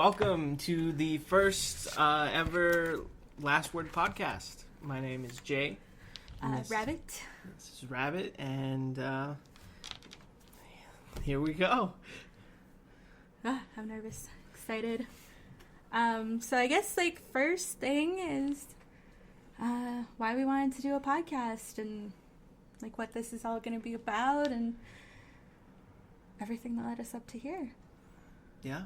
Welcome to the first ever Last Word podcast. My name is Jay. Rabbit. This is Rabbit, and here we go. I'm nervous, excited. So I guess first thing is why we wanted to do a podcast and what this is all going to be about and everything that led us up to here. Yeah.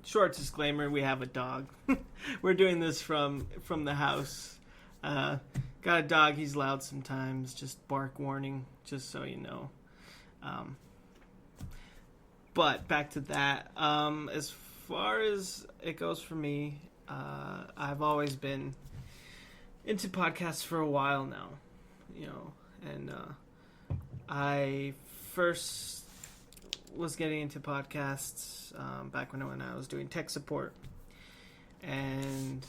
Short disclaimer, we have a dog. We're doing this from the house. Got a dog, he's loud sometimes, just bark warning, just so you know. But back to that. As far as it goes for me, I've always been into podcasts for a while now, and I first was getting into podcasts back when I was doing tech support, and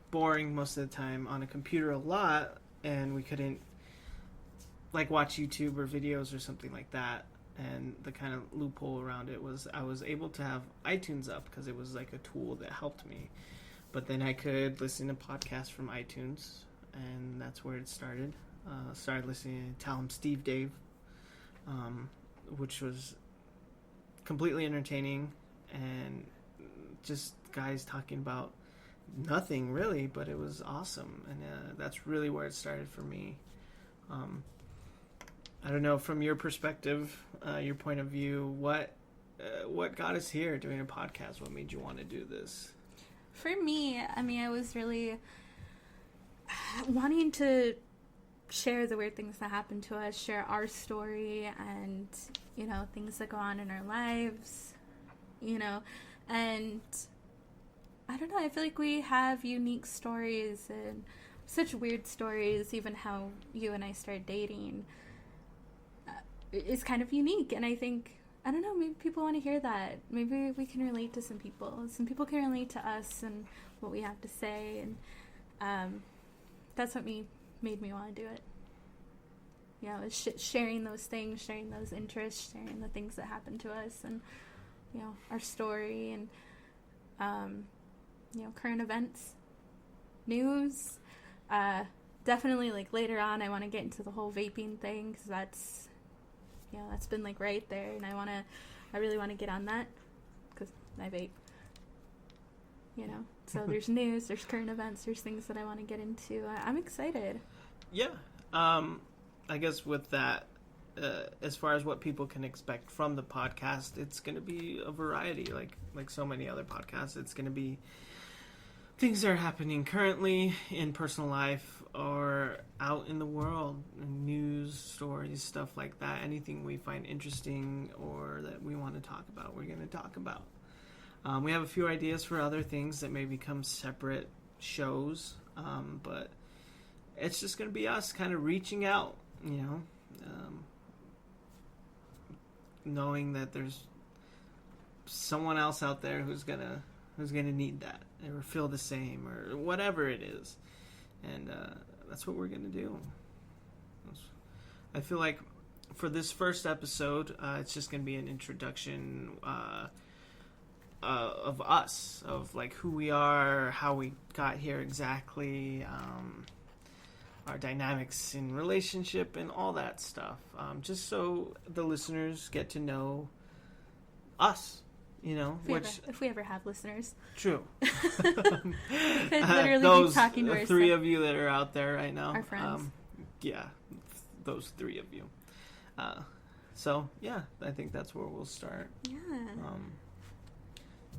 boring most of the time on a computer a lot, and we couldn't watch YouTube or videos or something like that. And the kind of loophole around it was I was able to have iTunes up because it was a tool that helped me, but then I could listen to podcasts from iTunes, and that's where it started. Started listening to Tell 'em Steve Dave, which was completely entertaining and just guys talking about nothing really, but it was awesome, and that's really where it started for me. I don't know, from your perspective, your point of view, what got us here doing a podcast? What made you want to do this? For me, I was really wanting to share the weird things that happen to us, share our story, and things that go on in our lives, and I don't know, I feel like we have unique stories and such weird stories. Even how you and I started dating is kind of unique, and I think, I don't know, maybe people want to hear that. Maybe we can relate to some people can relate to us and what we have to say, and that's what made me want to do it. It's sharing those things, sharing those interests, sharing the things that happen to us, and our story, and current events, news. Definitely later on I want to get into the whole vaping thing, because that's been right there, and I really want to get on that because I vape. So there's news, there's current events, there's things that I want to get into. I'm excited. Yeah. I guess with that, as far as what people can expect from the podcast, it's going to be a variety, like so many other podcasts. It's going to be things that are happening currently in personal life or out in the world, news, stories, stuff like that. Anything we find interesting or that we want to talk about, we're going to talk about. We have a few ideas for other things that may become separate shows, but it's just going to be us kind of reaching out, knowing that there's someone else out there who's gonna need that or feel the same or whatever it is, and that's what we're gonna do. I feel like for this first episode, it's just gonna be an introduction of us, of who we are, how we got here exactly, our dynamics in relationship and all that stuff, just so the listeners get to know us, if we ever have listeners. True. We could literally those be talking to three of you that are out there right now, our friends. Yeah, those three of you. So yeah, I think that's where we'll start. Yeah.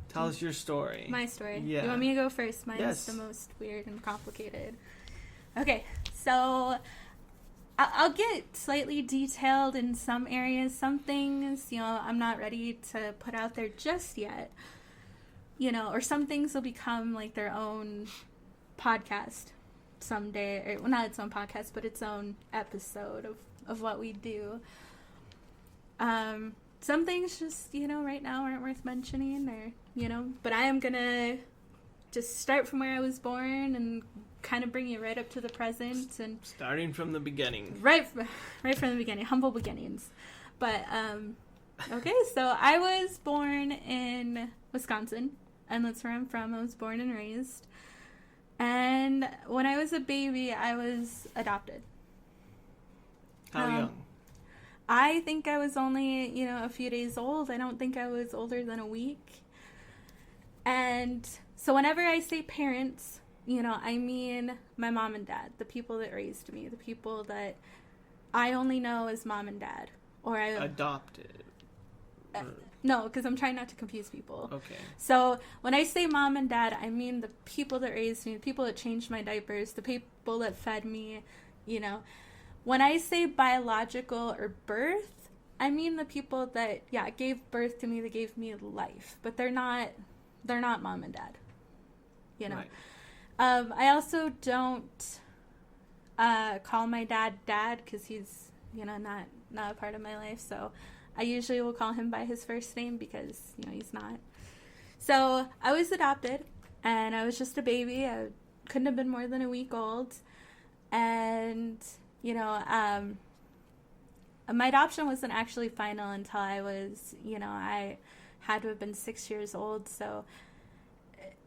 Tell us your story. My story. Yeah. You want me to go first? Mine's the most weird and complicated. Okay, so I'll get slightly detailed in some areas. Some things, I'm not ready to put out there just yet. Or some things will become their own podcast someday. Or, well, not its own podcast, but its own episode of what we do. Some things just, right now aren't worth mentioning, or, but I am going to just start from where I was born and kind of bring you right up to the present and starting from the beginning. Right from the beginning, humble beginnings. But okay, so I was born in Wisconsin, and that's where I'm from. I was born and raised. And when I was a baby, I was adopted. How young? I think I was only, a few days old. I don't think I was older than a week. And so whenever I say parents, I mean my mom and dad, the people that raised me, the people that I only know as mom and dad. Or I adopted. No, because I'm trying not to confuse people. Okay. So when I say mom and dad, I mean the people that raised me, the people that changed my diapers, the people that fed me, When I say biological or birth, I mean the people that, gave birth to me, that gave me life. But they're not mom and dad, Right. I also don't call my dad because he's, not a part of my life. So I usually will call him by his first name because, he's not. So I was adopted, and I was just a baby. I couldn't have been more than a week old. And, my adoption wasn't actually final until I was, I had to have been 6 years old. So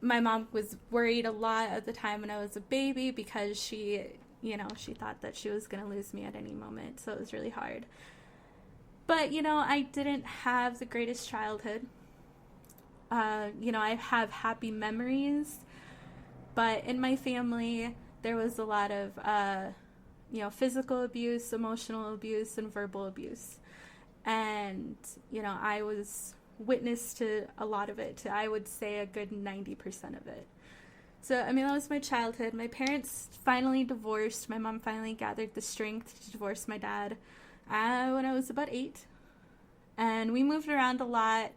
my mom was worried a lot at the time when I was a baby because she thought that she was going to lose me at any moment. So it was really hard. But, I didn't have the greatest childhood. I have happy memories. But in my family, there was a lot of, physical abuse, emotional abuse, and verbal abuse. And, I was witness to a lot of it. I would say a good 90% of it. So, that was my childhood. My parents finally divorced. My mom finally gathered the strength to divorce my dad when I was about 8. And we moved around a lot.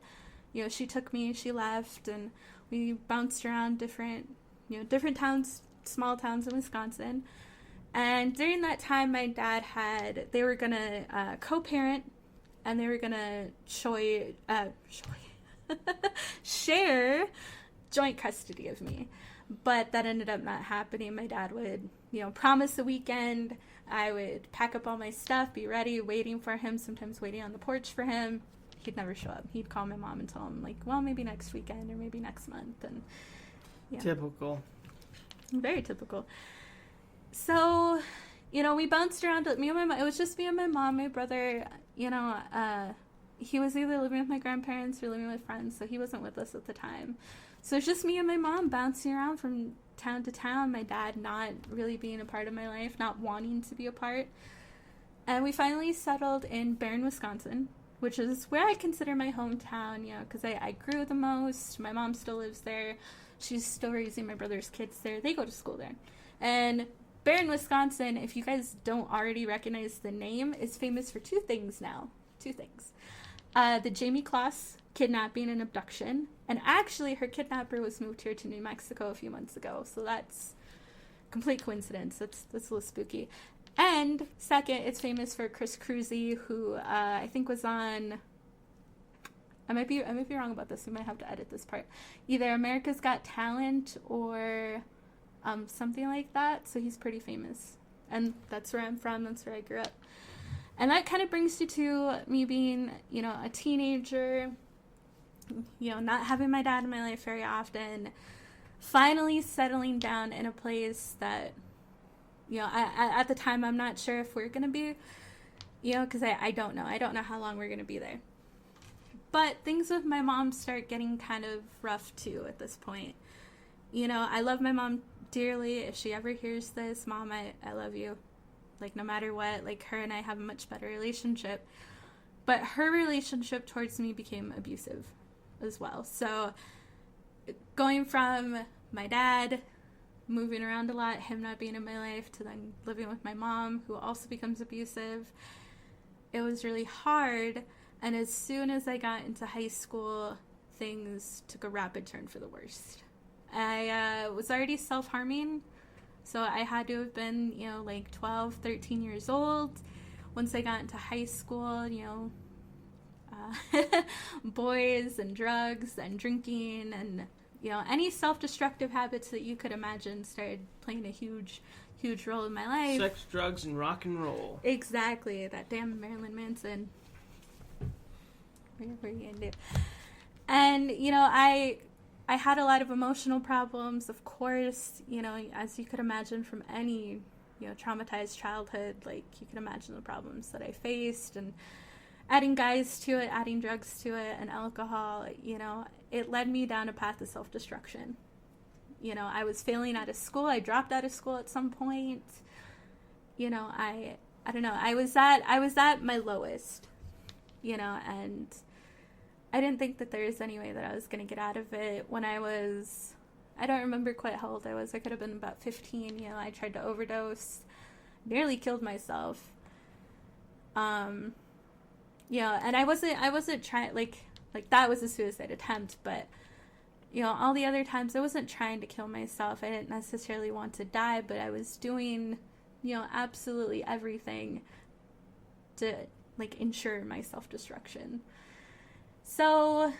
She took me, she left, and we bounced around different towns, small towns in Wisconsin. And during that time, my dad they were going to co-parent, and they were going to share joint custody of me. But that ended up not happening. My dad would, promise a weekend. I would pack up all my stuff, be ready, waiting for him, sometimes waiting on the porch for him. He'd never show up. He'd call my mom and tell him, maybe next weekend or maybe next month. And yeah. Typical. Very typical. So, we bounced around. It was just me and my mom. My brother, he was either living with my grandparents or living with friends, so he wasn't with us at the time. So it's just me and my mom bouncing around from town to town, my dad not really being a part of my life, not wanting to be a part. And we finally settled in Barron, Wisconsin, which is where I consider my hometown, because I grew the most. My mom still lives there. She's still raising my brother's kids there. They go to school there. And Barron, Wisconsin, if you guys don't already recognize the name, is famous for two things now. Two things. The Jamie Kloss kidnapping and abduction. And actually, her kidnapper was moved here to New Mexico a few months ago. So that's complete coincidence. That's a little spooky. And second, it's famous for Chris Cruzy, who I think was on... I might be wrong about this. We might have to edit this part. Either America's Got Talent or something like that. So he's pretty famous. And that's where I'm from. That's where I grew up. And that kind of brings you to me being, a teenager, not having my dad in my life very often, finally settling down in a place that, at the time I'm not sure if we're going to be, because I don't know. I don't know how long we're going to be there. But things with my mom start getting kind of rough too at this point. I love my mom dearly. If she ever hears this, Mom, I love you. No matter what, her and I have a much better relationship. But her relationship towards me became abusive as well. So going from my dad moving around a lot, him not being in my life, to then living with my mom, who also becomes abusive, it was really hard. And as soon as I got into high school, things took a rapid turn for the worst. I was already self-harming. So I had to have been, 12, 13 years old. Once I got into high school, boys and drugs and drinking and any self-destructive habits that you could imagine started playing a huge role in my life. Sex, drugs, and rock and roll. Exactly. That damn Marilyn Manson. What are you gonna do? And, I had a lot of emotional problems, of course, as you could imagine from any, traumatized childhood. Like, you can imagine the problems that I faced, and adding guys to it, adding drugs to it, and alcohol, it led me down a path of self-destruction. I was failing out of school. I dropped out of school at some point. I don't know. I was at my lowest, and I didn't think that there was any way that I was going to get out of it. When I don't remember quite how old I was. I could have been about 15. I tried to overdose, nearly killed myself. And I wasn't trying, like that was a suicide attempt, but, all the other times I wasn't trying to kill myself. I didn't necessarily want to die, but I was doing, absolutely everything to, ensure my self-destruction. So,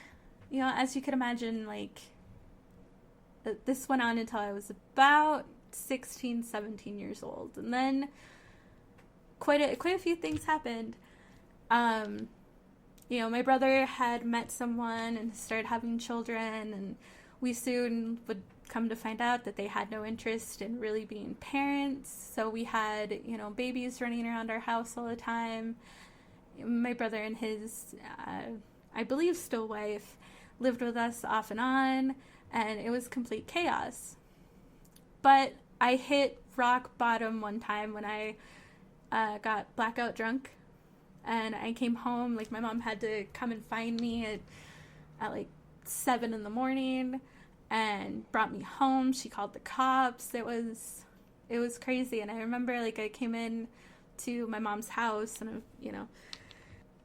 as you could imagine, this went on until I was about 16, 17 years old. And then quite a few things happened. My brother had met someone and started having children, and we soon would come to find out that they had no interest in really being parents. So we had, babies running around our house all the time. My brother and his, I believe still wife, lived with us off and on, and it was complete chaos. But I hit rock bottom one time when I got blackout drunk. And I came home, my mom had to come and find me at 7 a.m. and brought me home. She called the cops. It was crazy. And I remember, I came in to my mom's house, and,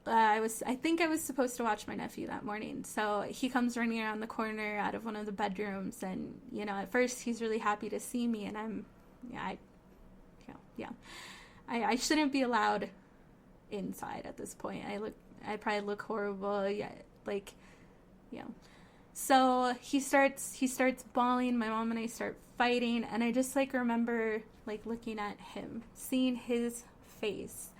I think I was supposed to watch my nephew that morning. So he comes running around the corner out of one of the bedrooms, and, at first he's really happy to see me, and I shouldn't be allowed inside at this point. I probably look horrible. So he starts bawling. My mom and I start fighting, and I just remember looking at him, seeing his face,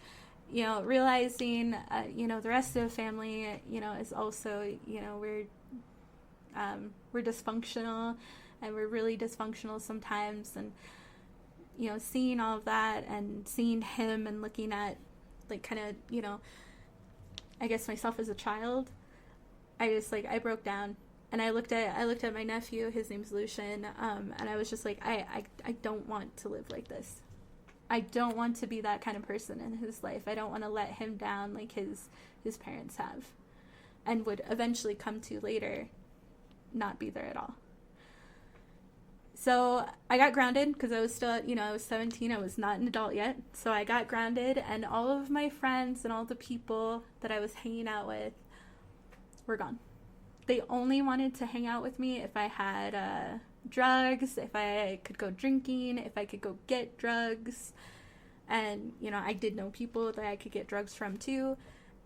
realizing the rest of the family is also we're dysfunctional, and we're really dysfunctional sometimes, and seeing all of that and seeing him and looking at I guess myself as a child, I broke down, and I looked at my nephew. His name's Lucian, and I was just I don't want to live like this. I don't want to be that kind of person in his life. I don't want to let him down like his parents have, and would eventually come to later not be there at all. So I got grounded because I was still, I was 17. I was not an adult yet. So I got grounded, and all of my friends and all the people that I was hanging out with were gone. They only wanted to hang out with me if I had drugs, if I could go drinking, if I could go get drugs. And, I did know people that I could get drugs from too.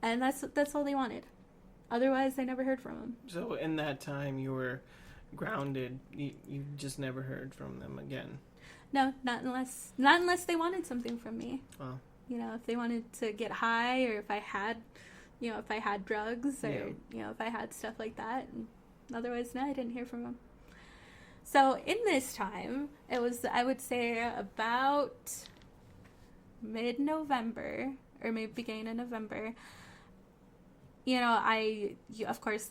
And that's all they wanted. Otherwise, I never heard from them. So in that time you were grounded, you just never heard from them again? No, not unless they wanted something from me. Wow. If they wanted to get high, or if I had drugs, or if I had stuff like that. And otherwise, no, I didn't hear from them. So in this time, it was, I would say, about mid-November, or maybe beginning of November. Of course,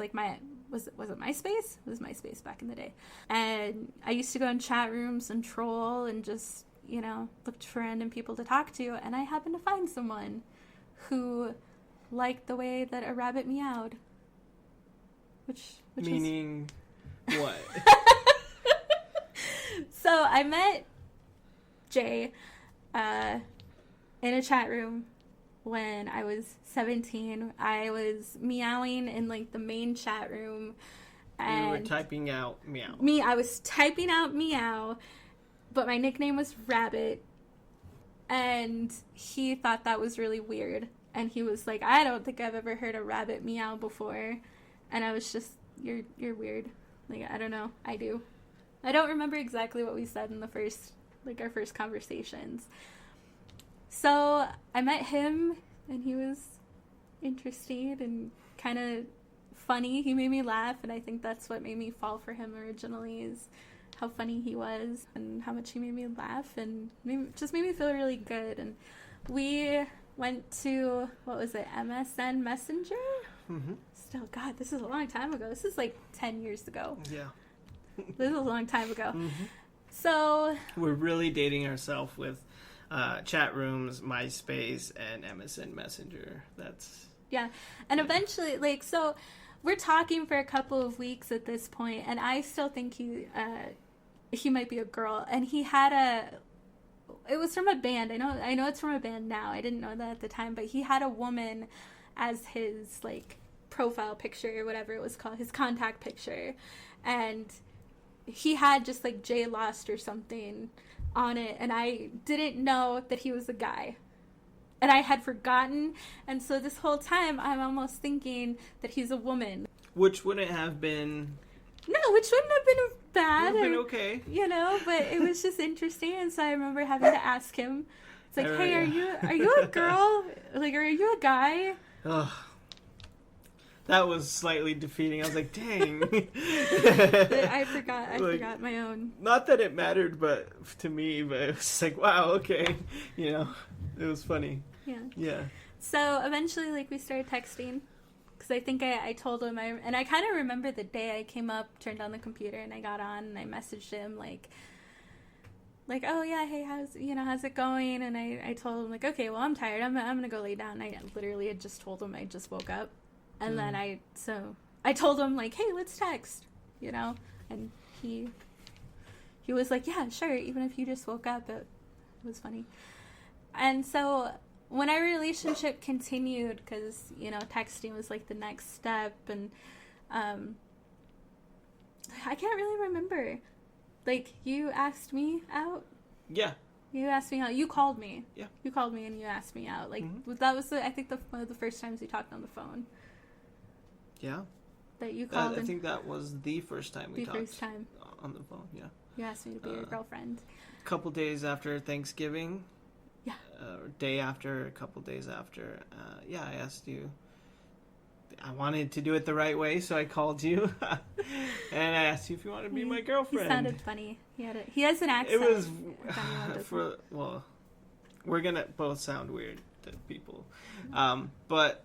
was it MySpace? It was MySpace back in the day. And I used to go in chat rooms and troll and just, looked for random people to talk to. And I happened to find someone who liked the way that a rabbit meowed. Which Meaning what? So I met Jay in a chat room when I was 17. I was meowing in the main chat room, and you were typing out meow. I was typing out meow, but my nickname was Rabbit, and he thought that was really weird, and he was like, I don't think I've ever heard a rabbit meow before. And I was just, you're weird. Like, I don't know. I do. I don't remember exactly what we said in the first, like, our first conversations. So I met him, and he was interesting and kind of funny. He made me laugh, and I think that's what made me fall for him originally, is how funny he was and how much he made me laugh, and just made me feel really good. And we went to, what was it, MSN Messenger? Mm-hmm. Still, God, this is a long time ago. This is like 10 years ago. Yeah. This is a long time ago. Mm-hmm. So we're really dating ourselves with chat rooms, MySpace, and MSN Messenger. That's... yeah. And eventually, like, so we're talking for a couple of weeks at this point, and I still think he might be a girl. And he had it was from a band. I know it's from a band now. I didn't know that at the time, but he had a woman as his, like, profile picture or whatever it was called, his contact picture. And he had just, like, Jay Lost or something on it, and I didn't know that he was a guy. And I had forgotten, and so this whole time I'm almost thinking that he's a woman. Which wouldn't have been... No, which wouldn't have been bad. Would have been okay. You know, but it was just interesting, and so I remember having to ask him. It's like, hey, are you a girl? Like, are you a guy? Ugh. That was slightly defeating. I was like, dang. I forgot my own. Not that it mattered, but to me, but it was just like, wow, okay. You know, it was funny. Yeah. Yeah. So eventually, like, we started texting. Because I think I told him, and I kind of remember the day I came up, turned on the computer, and I got on, and I messaged him, like, oh yeah, hey, how's it going? And I told him, like, okay, well, I'm tired, I'm gonna go lay down. I literally had just told him I just woke up, and then I told him, like, hey, let's text, you know, and he was like, yeah, sure, even if you just woke up. It was funny. And so when our relationship continued, because, you know, texting was like the next step, and I can't really remember. Like, you asked me out? Yeah. You asked me out. You called me. Yeah. You called me and you asked me out. Like, that was, I think, one of the first times we talked on the phone. Yeah. That you called. I think that was the first time we talked. The first time. On the phone, yeah. You asked me to be your girlfriend. A couple days after Thanksgiving. Yeah. Day after, a couple days after. Yeah, I asked you. I wanted to do it the right way, so I called you. And I asked you if you wanted to be my girlfriend. He sounded funny. He has an accent. It was... well, we're going to both sound weird to people. But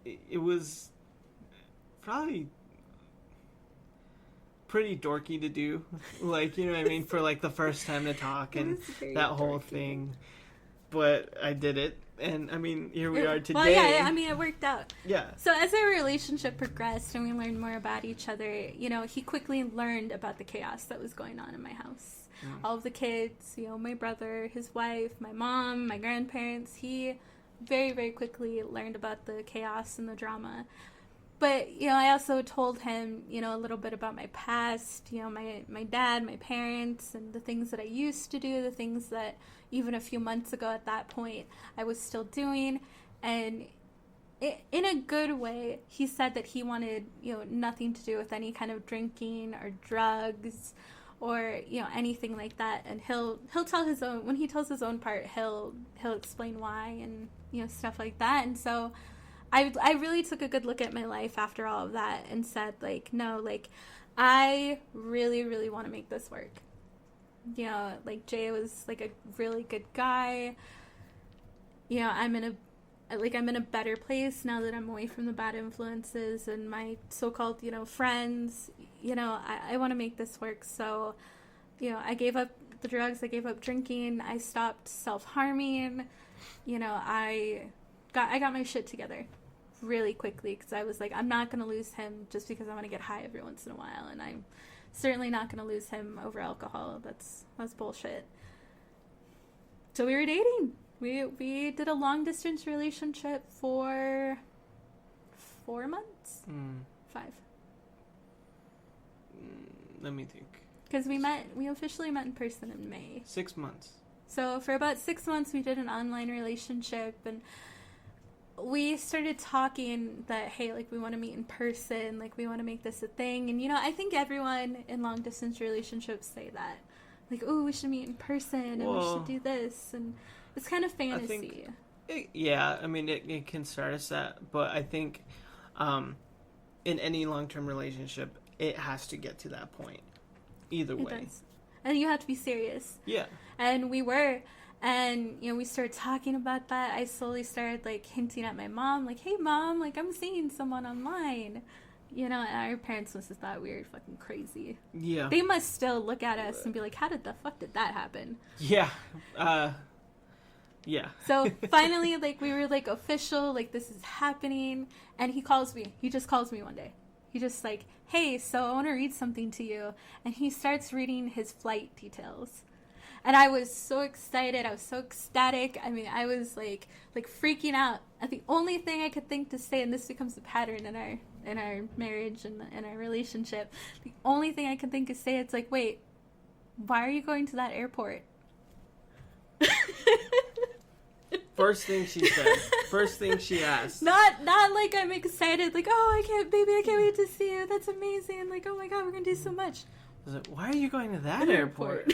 it was probably pretty dorky to do. Like, you know what I mean? For, like, the first time to talk and that whole thing. But I did it. And, I mean, here we are today. Well, yeah, I mean, it worked out. Yeah. So as our relationship progressed and we learned more about each other, you know, he quickly learned about the chaos that was going on in my house. All of the kids, you know, my brother, his wife, my mom, my grandparents. He very, very quickly learned about the chaos and the drama. But, you know, I also told him, you know, a little bit about my past, you know, my dad, my parents, and the things that I used to do, the things that even a few months ago at that point I was still doing. And in a good way, he said that he wanted, you know, nothing to do with any kind of drinking or drugs or, you know, anything like that. And he'll tell his own, when he tells his own part, he'll explain why and, you know, stuff like that. And so I really took a good look at my life after all of that and said, like, no, like, I really, really want to make this work. You know, like, Jay was, like, a really good guy. You know, I'm in a better place now that I'm away from the bad influences and my so-called, you know, friends. You know, I want to make this work. So, you know, I gave up the drugs. I gave up drinking. I stopped self-harming. You know, I got my shit together really quickly because I was like, I'm not going to lose him just because I want to get high every once in a while. And I'm certainly not going to lose him over alcohol. That's bullshit. So we were dating. We did a long distance relationship for 4 months? 5. Let me think. Because we officially met in person in May. 6 months. So for about 6 months we did an online relationship, and we started talking that, hey, like, we want to meet in person, like, we want to make this a thing. And, I think everyone in long distance relationships say that. Like, oh, we should meet in person, and we should do this. And it's kind of fantasy. It can start as that, but I think in any long-term relationship, it has to get to that point. Either way. It does. And you have to be serious. Yeah. And we were. And, we started talking about that. I slowly started, like, hinting at my mom, like, hey, Mom, like, I'm seeing someone online. And our parents must have thought we were fucking crazy. Yeah. They must still look at us and be like, how the fuck did that happen? Yeah. Yeah. So, finally, like, we were, like, official, like, this is happening. And he calls me. He just calls me one day. He just, like, hey, so I want to read something to you. And he starts reading his flight details. And I was so excited. I was so ecstatic. I mean, I was like freaking out. And the only thing I could think to say, and this becomes a pattern in our marriage and in our relationship, the only thing I could think to say, it's like, wait, why are you going to that airport? First thing she said. First thing she asked. Not like I'm excited. Like, oh, I can't wait to see you. That's amazing. Like, oh my God, we're gonna do so much. I was like, why are you going to that airport?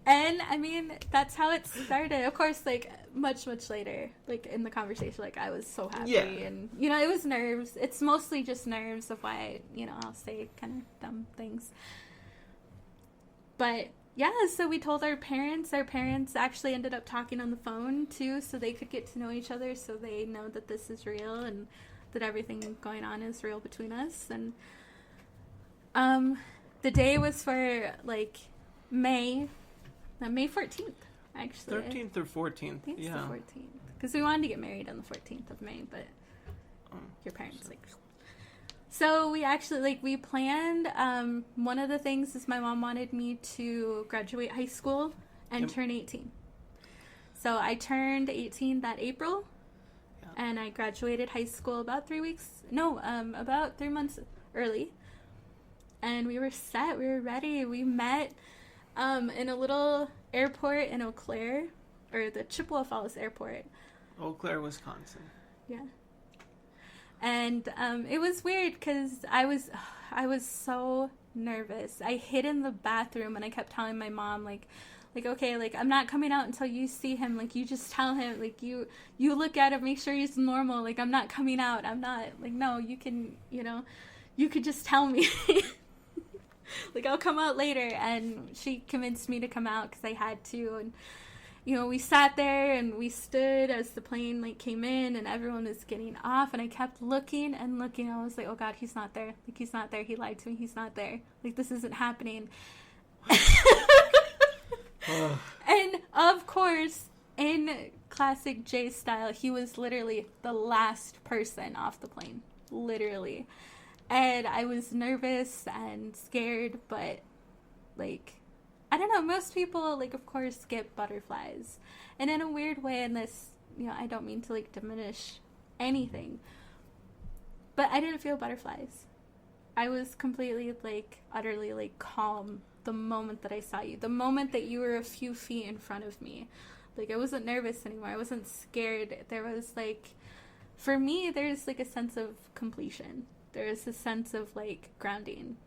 And I mean, that's how it started. Of course, like much later, like in the conversation, like I was so happy, and it was nerves. It's mostly just nerves of why I'll say kind of dumb things. But yeah, so we told our parents. Our parents actually ended up talking on the phone too, so they could get to know each other, so they know that this is real and that everything going on is real between us. And the day was for like May 14th, actually. 13th or 14th. I think it's the 14th. Because we wanted to get married on the 14th of May, but your parents, like... So we actually, we planned, one of the things is my mom wanted me to graduate high school and turn 18. So I turned 18 that April, and I graduated high school about 3 months early. And we were set, we were ready. We met in a little airport in Eau Claire, or the Chippewa Falls Airport. Eau Claire, Wisconsin. Yeah. And it was weird because I was so nervous. I hid in the bathroom and I kept telling my mom, like, okay, like, I'm not coming out until you see him. Like, you just tell him, like, you look at him, make sure he's normal. Like, I'm not coming out. I'm not, like, no, you can, you could just tell me. Like, I'll come out later. And she convinced me to come out because I had to. And, we sat there and we stood as the plane, like, came in and everyone was getting off. And I kept looking and looking. I was like, oh, God, he's not there. Like, he's not there. He lied to me. He's not there. Like, this isn't happening. And, of course, in classic Jay style, he was literally the last person off the plane. Literally. And I was nervous and scared, but, like, I don't know, most people, like, of course, get butterflies. And in a weird way, and this, I don't mean to, like, diminish anything, but I didn't feel butterflies. I was completely, like, utterly, like, calm the moment that I saw you. The moment that you were a few feet in front of me. Like, I wasn't nervous anymore. I wasn't scared. There was, like, for me, there's, like, a sense of completion. There's a sense of, like, grounding.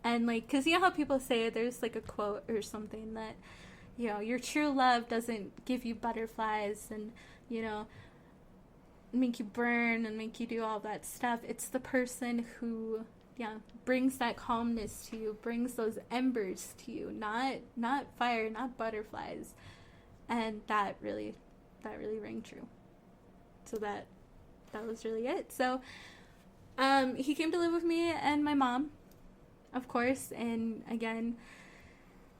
And, like, because you know how people say, there's, like, a quote or something that, your true love doesn't give you butterflies and, make you burn and make you do all that stuff. It's the person who, brings that calmness to you, brings those embers to you, not fire, not butterflies. And that really rang true. So that was really it. So, he came to live with me and my mom, of course, and again,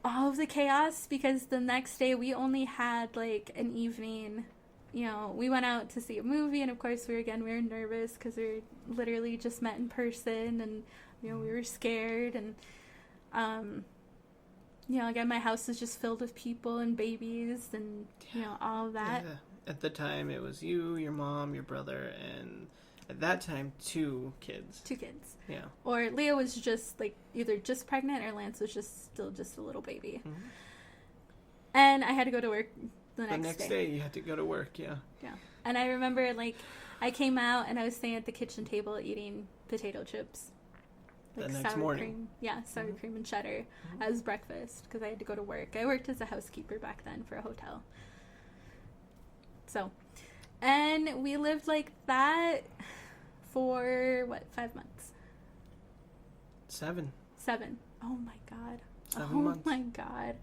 all of the chaos, because the next day we only had, like, an evening. We went out to see a movie, and of course we were nervous because we were literally just met in person, and, we were scared, and, again, my house was just filled with people and babies and, all of that. Yeah. At the time, it was you, your mom, your brother, and at that time, 2 kids. 2 kids. Yeah. Or Leah was just, like, either just pregnant or Lance was still just a little baby. Mm-hmm. And I had to go to work the next day you had to go to work. Yeah. Yeah. And I remember, like, I came out and I was staying at the kitchen table eating potato chips. Like the next morning. Cream. Yeah, sour cream and cheddar as breakfast because I had to go to work. I worked as a housekeeper back then for a hotel. So, and we lived like that for, 5 months? 7. Oh my God. 7 months. Oh my God.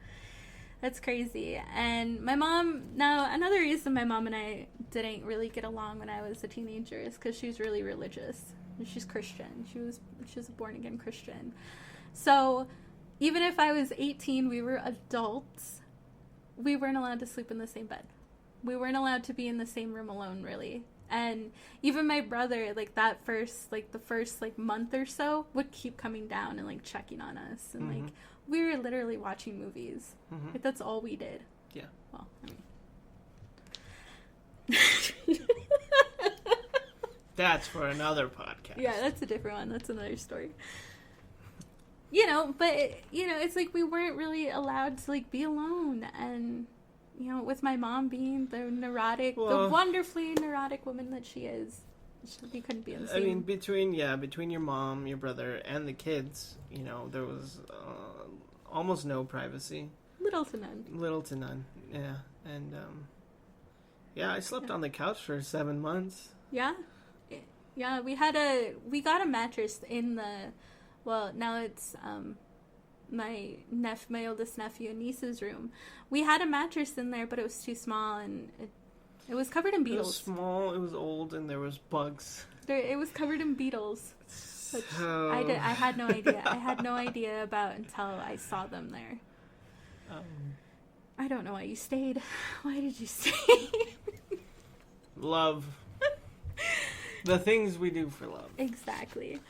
That's crazy. And my mom, now another reason my mom and I didn't really get along when I was a teenager is because she's really religious. She's Christian. She was a born again Christian. So even if I was 18, we were adults. We weren't allowed to sleep in the same bed. We weren't allowed to be in the same room alone, really. And even my brother, like the first month or so, would keep coming down and like checking on us. And like we were literally watching movies. Like, that's all we did. Yeah. Well, I mean. That's for another podcast. Yeah, that's a different one. That's another story. You know, but, it's like we weren't really allowed to, like, be alone. And, with my mom being the wonderfully neurotic woman that she is, we couldn't be in the same... I mean, between your mom, your brother, and the kids, there was almost no privacy. Little to none. Yeah. And, I slept on the couch for 7 months. Yeah? Yeah, we got a mattress in now it's my oldest nephew and niece's room. We had a mattress in there, but it was too small and it was covered in beetles. It was small, it was old, and there was bugs. It was covered in beetles, which I had no idea. I had no idea about until I saw them there. I don't know why you stayed. Why did you stay? Love. The things we do for love. Exactly.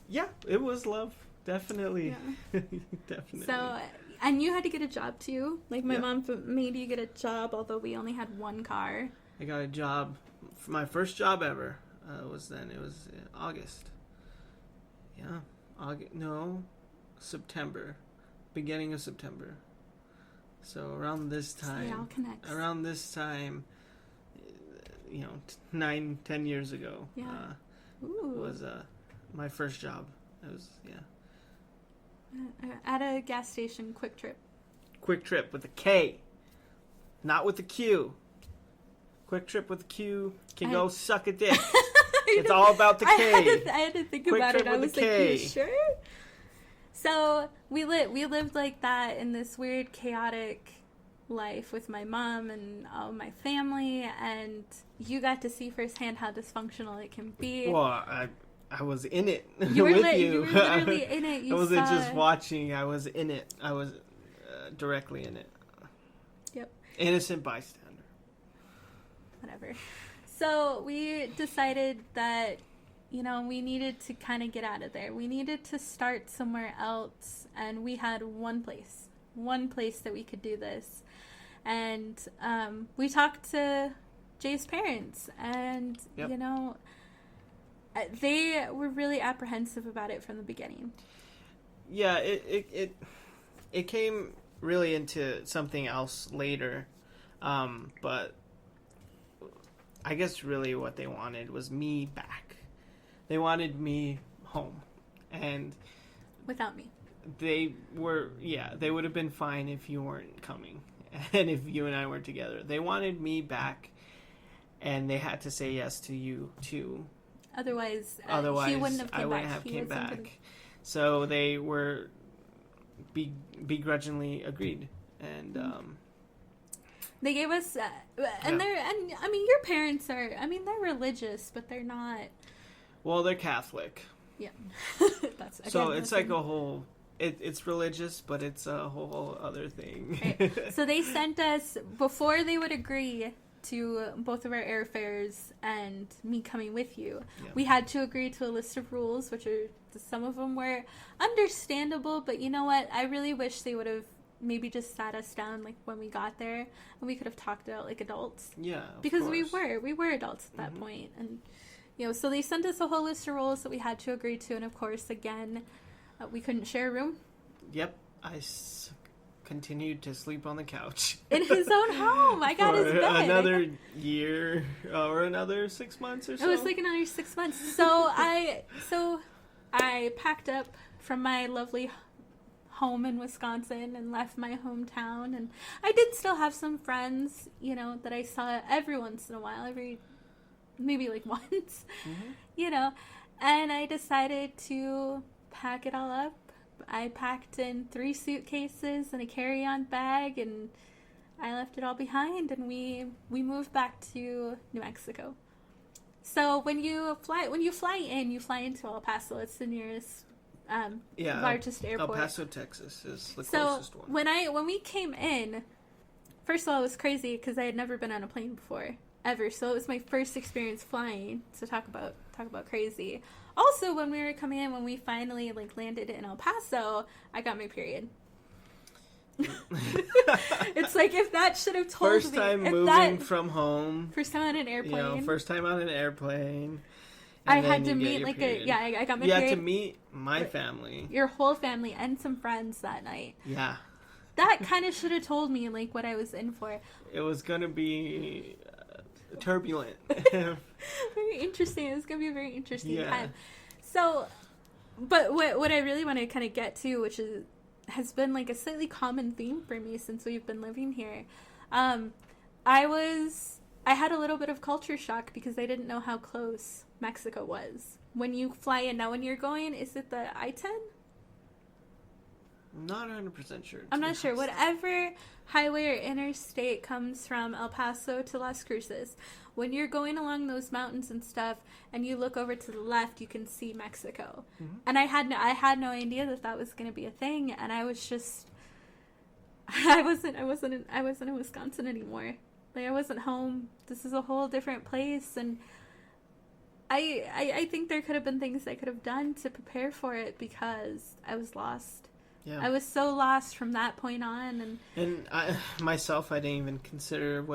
Yeah, it was love. Definitely. Yeah. Definitely. So, and you had to get a job too? Like, my mom made you get a job, although we only had one car. I got a job. My first job ever was August. Yeah. September. Beginning of September. So, around this time. See, it all connects. Around this time... 9-10 years ago was my first job. It was at a gas station. Quick Trip with a K, not with a Q. Quick Trip with a Q can go suck a dick. It's all about the K. I had to think Quick about Trip it. I with was a like, K. you sure? So we lived like that in this weird chaotic life with my mom and all my family, and you got to see firsthand how dysfunctional it can be. Well, I was in it you were with you. You were literally in it. I wasn't just watching. I was in it. I was directly in it. Yep. Innocent bystander. Whatever. So we decided that, we needed to kind of get out of there. We needed to start somewhere else, and we had one place that we could do this. And we talked to Jay's parents, and they were really apprehensive about it from the beginning. Yeah, it came really into something else later, but I guess really what they wanted was me back. They wanted me home, and without me. They would have been fine if you weren't coming. And if you and I weren't together. They wanted me back, and they had to say yes to you too. Otherwise, he wouldn't have I wouldn't have came back. So they were begrudgingly agreed, and they gave us your parents are. They're religious, but they're not. Well, they're Catholic. Yeah. It's like a whole. It's religious, but it's a whole other thing. Right. So they sent us, before they would agree to both of our airfares and me coming with you, we had to agree to a list of rules, which are, some of them were understandable, but you know what? I really wish they would have maybe just sat us down like when we got there, and we could have talked about like adults. Yeah, because we were adults at that point. And so they sent us a whole list of rules that we had to agree to, and of course, again, we couldn't share a room. Yep, I continued to sleep on the couch in his own home. I got for his bed. another year or another 6 months or so. It was like another 6 months. So I packed up from my lovely home in Wisconsin and left my hometown, and I did still have some friends, you know, that I saw every once in a while, maybe like once, you know, and I decided to pack it all up. I packed in 3 suitcases and a carry-on bag, and I left it all behind, and we moved back to New Mexico. So when you fly in, you fly into El Paso. It's the nearest largest airport. El Paso, Texas is the so closest one. when we came in, first of all, it was crazy because I had never been on a plane before, ever. So it was my first experience flying. So talk about crazy. Also, when we were coming in, when we finally like landed in El Paso, I got my period. It's like if that should have told first me. time moving from home. First time on an airplane. You know, first time on an airplane. I had to meet like I got my period. You had to meet my family. Your whole family and some friends that night. Yeah. That kind of should have told me like what I was in for. It was going to be turbulent. Very interesting. It was going to be a very interesting time. So, but what I really want to kind of get to, which has been like a slightly common theme for me since we've been living here. I had a little bit of culture shock because I didn't know how close Mexico was. When you fly in, now when you're going, is it the I-10? Not 100% sure. I'm not sure. Whatever highway or interstate comes from El Paso to Las Cruces, when you're going along those mountains and stuff, and you look over to the left, you can see Mexico. Mm-hmm. And I had no idea that was going to be a thing, and I was just, I wasn't in Wisconsin anymore. Like I wasn't home. This is a whole different place, and I think there could have been things I could have done to prepare for it because I was lost. Yeah. I was so lost from that point on, and I didn't even consider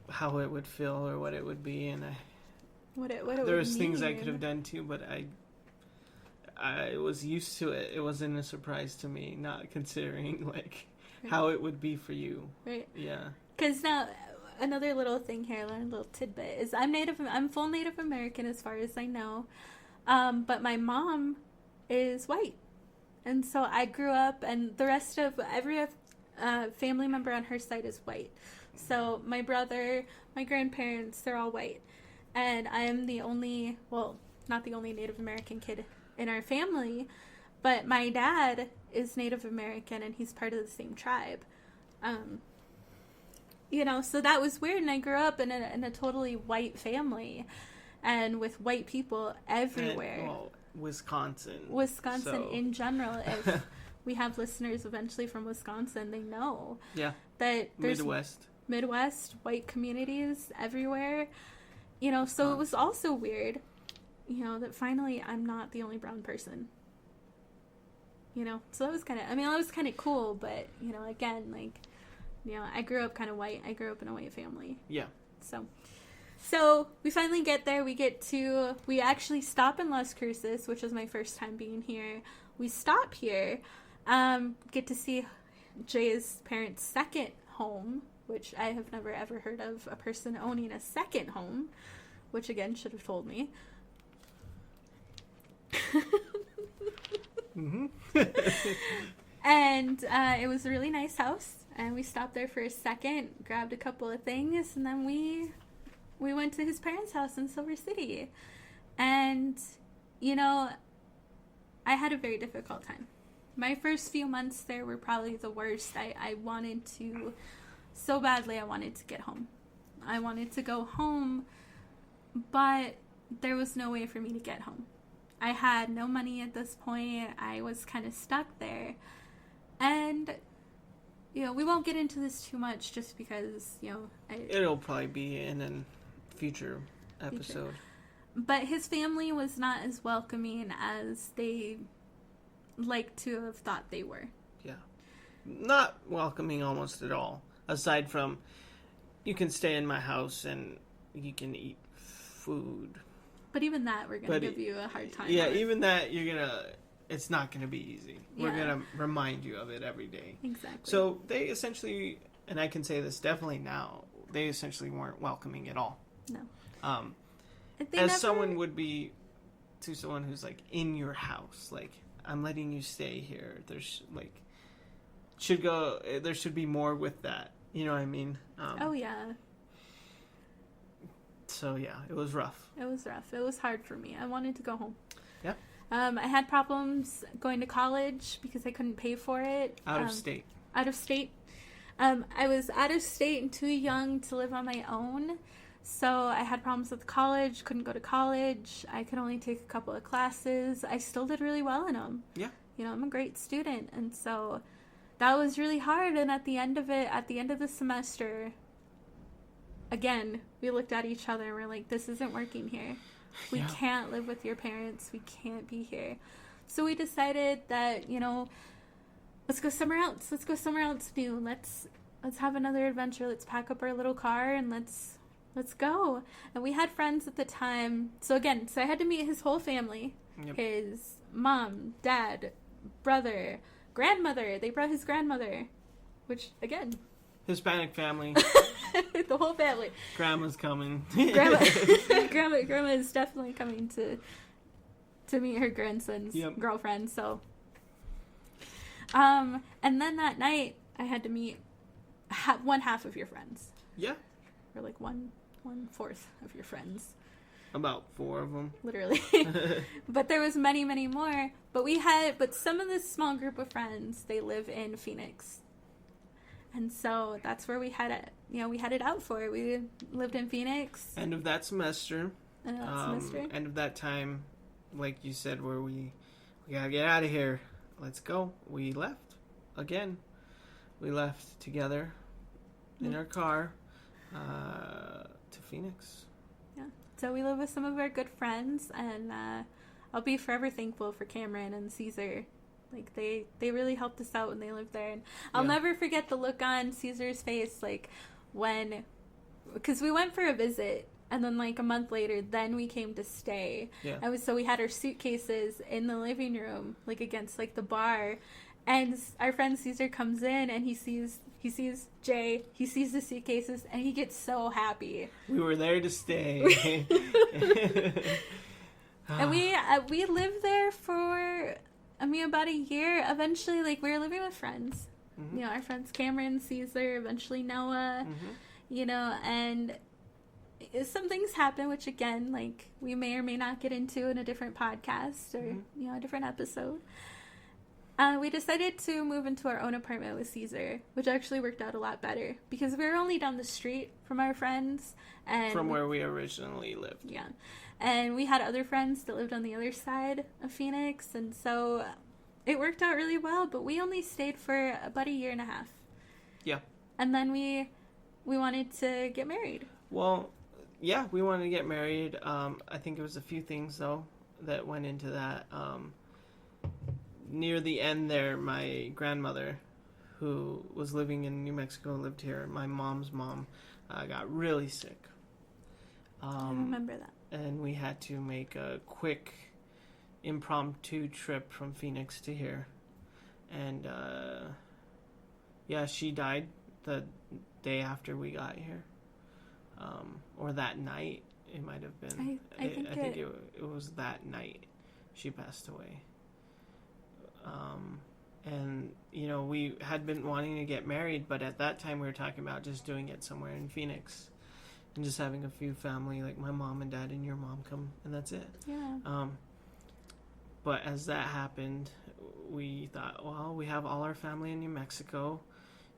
how it would feel or what it would be, and there was things I could have done too, but I was used to it. It wasn't a surprise to me, not considering like how it would be for you. Right. Yeah. Because now another little thing here, a little tidbit is I'm full Native American as far as I know, but my mom is white. And so I grew up, and the rest of every family member on her side is white. So my brother, my grandparents, they're all white. And I am the only, well, not the only Native American kid in our family, but my dad is Native American, and he's part of the same tribe. You know, so that was weird, and I grew up in a totally white family, and with white people everywhere. Wisconsin so. In general, if we have listeners eventually from Wisconsin, they know that there's Midwest white communities everywhere, you know, so it was also weird, you know, that finally I'm not the only brown person, you know, so that was kind of cool, but, you know, again, like, you know, I grew up kind of white. I grew up in a white family. Yeah. So we finally get there. We actually stop in Las Cruces, which was my first time being here. We stop here, get to see Jay's parents' second home, which I have never ever heard of a person owning a second home, which again should have told me. Mm-hmm. And it was a really nice house, and we stopped there for a second, grabbed a couple of things, and then we went to his parents' house in Silver City. And, you know, I had a very difficult time. My first few months there were probably the worst. I wanted to, so badly, I wanted to get home. I wanted to go home, but there was no way for me to get home. I had no money at this point. I was kind of stuck there. And, you know, we won't get into this too much just because, you know, it'll probably be in a future episode. But his family was not as welcoming as they like to have thought they were. Yeah. Not welcoming almost at all. Aside from, you can stay in my house and you can eat food. But even that, we're going to give you a hard time. Yeah, even that, you're going to it's not going to be easy. We're Yeah. going to remind you of it every day. Exactly. So they essentially, and I can say this definitely now, they essentially weren't welcoming at all. No. As someone would be to someone who's like in your house, like, I'm letting you stay here. There's like, there should be more with that. You know what I mean? Oh, yeah. So yeah, it was rough. It was rough. It was hard for me. I wanted to go home. Yeah. I had problems going to college because I couldn't pay for it. Out of state. Out of state. I was out of state and too young to live on my own. So I had problems with college, couldn't go to college. I could only take a couple of classes. I still did really well in them. Yeah. You know, I'm a great student. And so that was really hard. And at the end of the semester, again, we looked at each other and we're like, this isn't working here. We can't live with your parents. We can't be here. So we decided that, you know, let's go somewhere else. Let's go somewhere else new. Let's have another adventure. Let's pack up our little car and let's go. And we had friends at the time. So I had to meet his whole family. Yep. His mom, dad, brother, grandmother. They brought his grandmother, which, again, Hispanic family. the whole family. Grandma's coming. Grandma is definitely coming to meet her grandson's girlfriend. So, and then that night I had to meet one half of your friends. Yeah. Or like one fourth of your friends. About 4 of them. Literally. But there was many, many more. But some of this small group of friends, they live in Phoenix. And so that's where we headed out for. We lived in Phoenix. End of that semester. End of that time, like you said, where we gotta get out of here. Let's go. We left. Again. We left together in our car to Phoenix. Yeah. So we live with some of our good friends, and I'll be forever thankful for Cameron and Caesar. Like, they really helped us out when they lived there. And I'll never forget the look on Caesar's face, like, because we went for a visit, and then, like, a month later, then we came to stay. Yeah. And so we had our suitcases in the living room, like, against, like, the bar. And our friend Caesar comes in, and he sees Jay, he sees the suitcases, and he gets so happy. We were there to stay. And we lived there for... about a year. Eventually, like, we were living with friends. Mm-hmm. You know, our friends Cameron, Caesar, eventually Noah, you know, and some things happen, which, again, like, we may or may not get into in a different podcast or, you know, a different episode. We decided to move into our own apartment with Caesar, which actually worked out a lot better because we were only down the street from our friends. And from where we originally lived. Yeah. And we had other friends that lived on the other side of Phoenix, and so it worked out really well, but we only stayed for about a year and a half. Yeah. And then we wanted to get married. Well, yeah, we wanted to get married. I think it was a few things, though, that went into that. Near the end there, my grandmother, who was living in New Mexico, lived here, my mom's mom, got really sick. I remember that. And we had to make a quick impromptu trip from Phoenix to here. And, she died the day after we got here. Or that night, it might have been. I think it was that night she passed away. And, you know, we had been wanting to get married, but at that time we were talking about just doing it somewhere in Phoenix. And just having a few family, like my mom and dad and your mom come, and that's it. Yeah. But as that happened, we thought, well, we have all our family in New Mexico.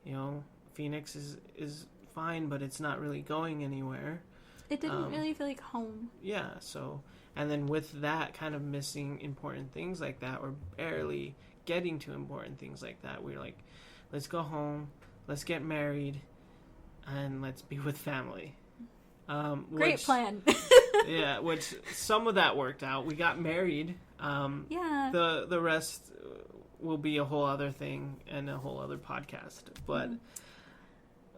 You know, Phoenix is fine, but it's not really going anywhere. It didn't really feel like home. Yeah, so... And then with that kind of missing important things like that, or barely getting to important things like that, we were like, let's go home, let's get married, and let's be with family. Great plan. Yeah, which some of that worked out. We got married. Yeah. The rest will be a whole other thing and a whole other podcast. But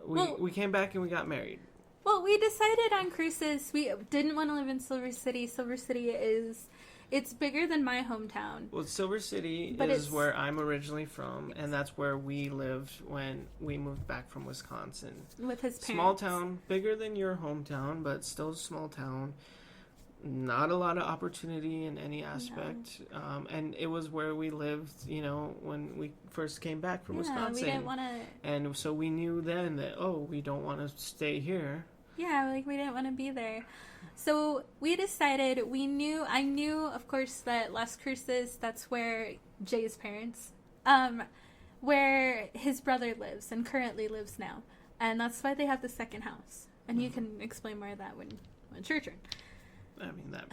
we came back and we got married. Well, we decided on cruises. We didn't want to live in Silver City. Silver City is It's bigger than my hometown. Well, Silver City But is it's- where I'm originally from, and that's where we lived when we moved back from Wisconsin. With his parents. Small town, bigger than your hometown, but still a small town. Not a lot of opportunity in any aspect. And it was where we lived, you know, when we first came back from Wisconsin. We didn't want to... And so we knew then that, we don't want to stay here. Yeah, like we didn't want to be there. So we decided, I knew, of course, that Las Cruces, that's where Jay's parents, where his brother lives and currently lives now. And that's why they have the second house. And you can explain more of that when it's your turn. I mean, that.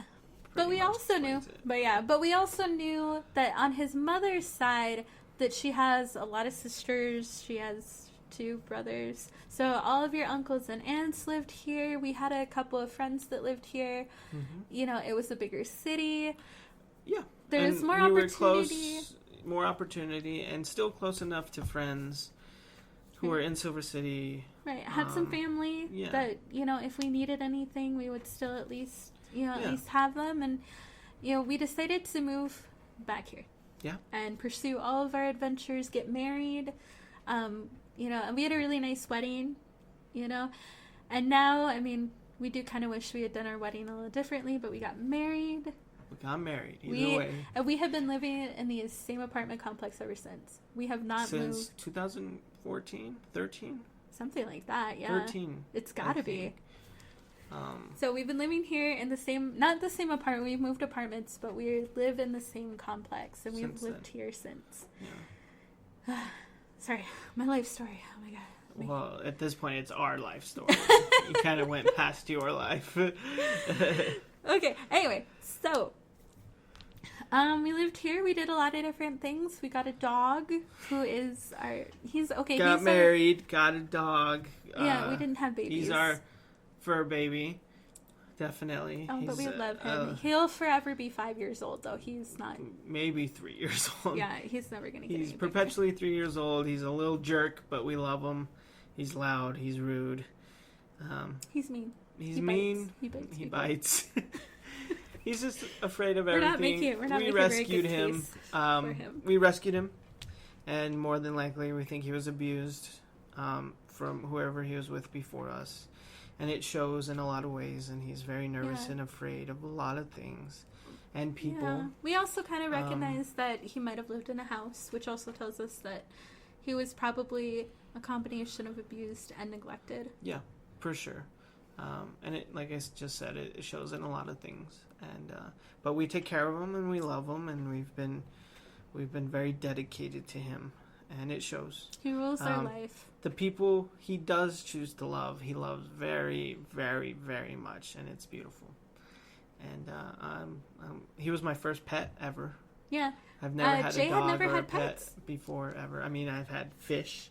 But we also knew, but we also knew that on his mother's side, that she has a lot of sisters. She has 2 brothers. So all of your uncles and aunts lived here. We had a couple of friends that lived here. Mm-hmm. You know, it was a bigger city. Yeah. There's And more we were opportunity. close, more opportunity, and still close enough to friends who were in Silver City. Right. Had some family yeah. that, you know, if we needed anything, we would still at least, you know, at Yeah. least have them. And, you know, we decided to move back here. Yeah. And pursue all of our adventures, get married. You know, and we had a really nice wedding, you know. And now, I mean, we do kind of wish we had done our wedding a little differently, but we got married. We got married, either way. And we have been living in the same apartment complex ever since. We have not Since moved. 2014? 13? Something like that, yeah. 13. It's gotta be. think. So we've been living here in the same, not the same apartment, we've moved apartments, but we live in the same complex, and we've Since lived then. here since. Yeah. Sorry, my life story. Oh my god. Well, at this point, it's our life story. You kind of went past your life. Okay, anyway, so we lived here. We did a lot of different things. We got a dog who is he's Got married, got a dog. Yeah, we didn't have babies. He's our fur baby. Definitely. Oh, but we He's, love him. He'll forever be 5 years old, though. He's not. Maybe 3 years old. Yeah, he's never gonna get. He's any bigger. perpetually 3 years old. He's a little jerk, but we love him. He's loud. He's rude. He's mean. He's He mean. bites. He bites. He's just afraid of We're everything. not making. We're not we making a very rescued good him. case for him. We rescued him, and more than likely, we think he was abused from whoever he was with before us, and it shows in a lot of ways. And he's very nervous Yeah. and afraid of a lot of things, and people. Yeah. We also kind of recognize that he might have lived in a house, which also tells us that he was probably a combination of abused and neglected. Yeah, for sure. And it, like I just said, it shows in a lot of things. And but we take care of him and we love him, and we've been very dedicated to him, and it shows. He rules our life. The people he does choose to love, he loves very, very, very much, and it's beautiful. And he was my first pet ever. Yeah. I've never had Jay a had dog never or a had pet pets. before ever. I mean, I've had fish,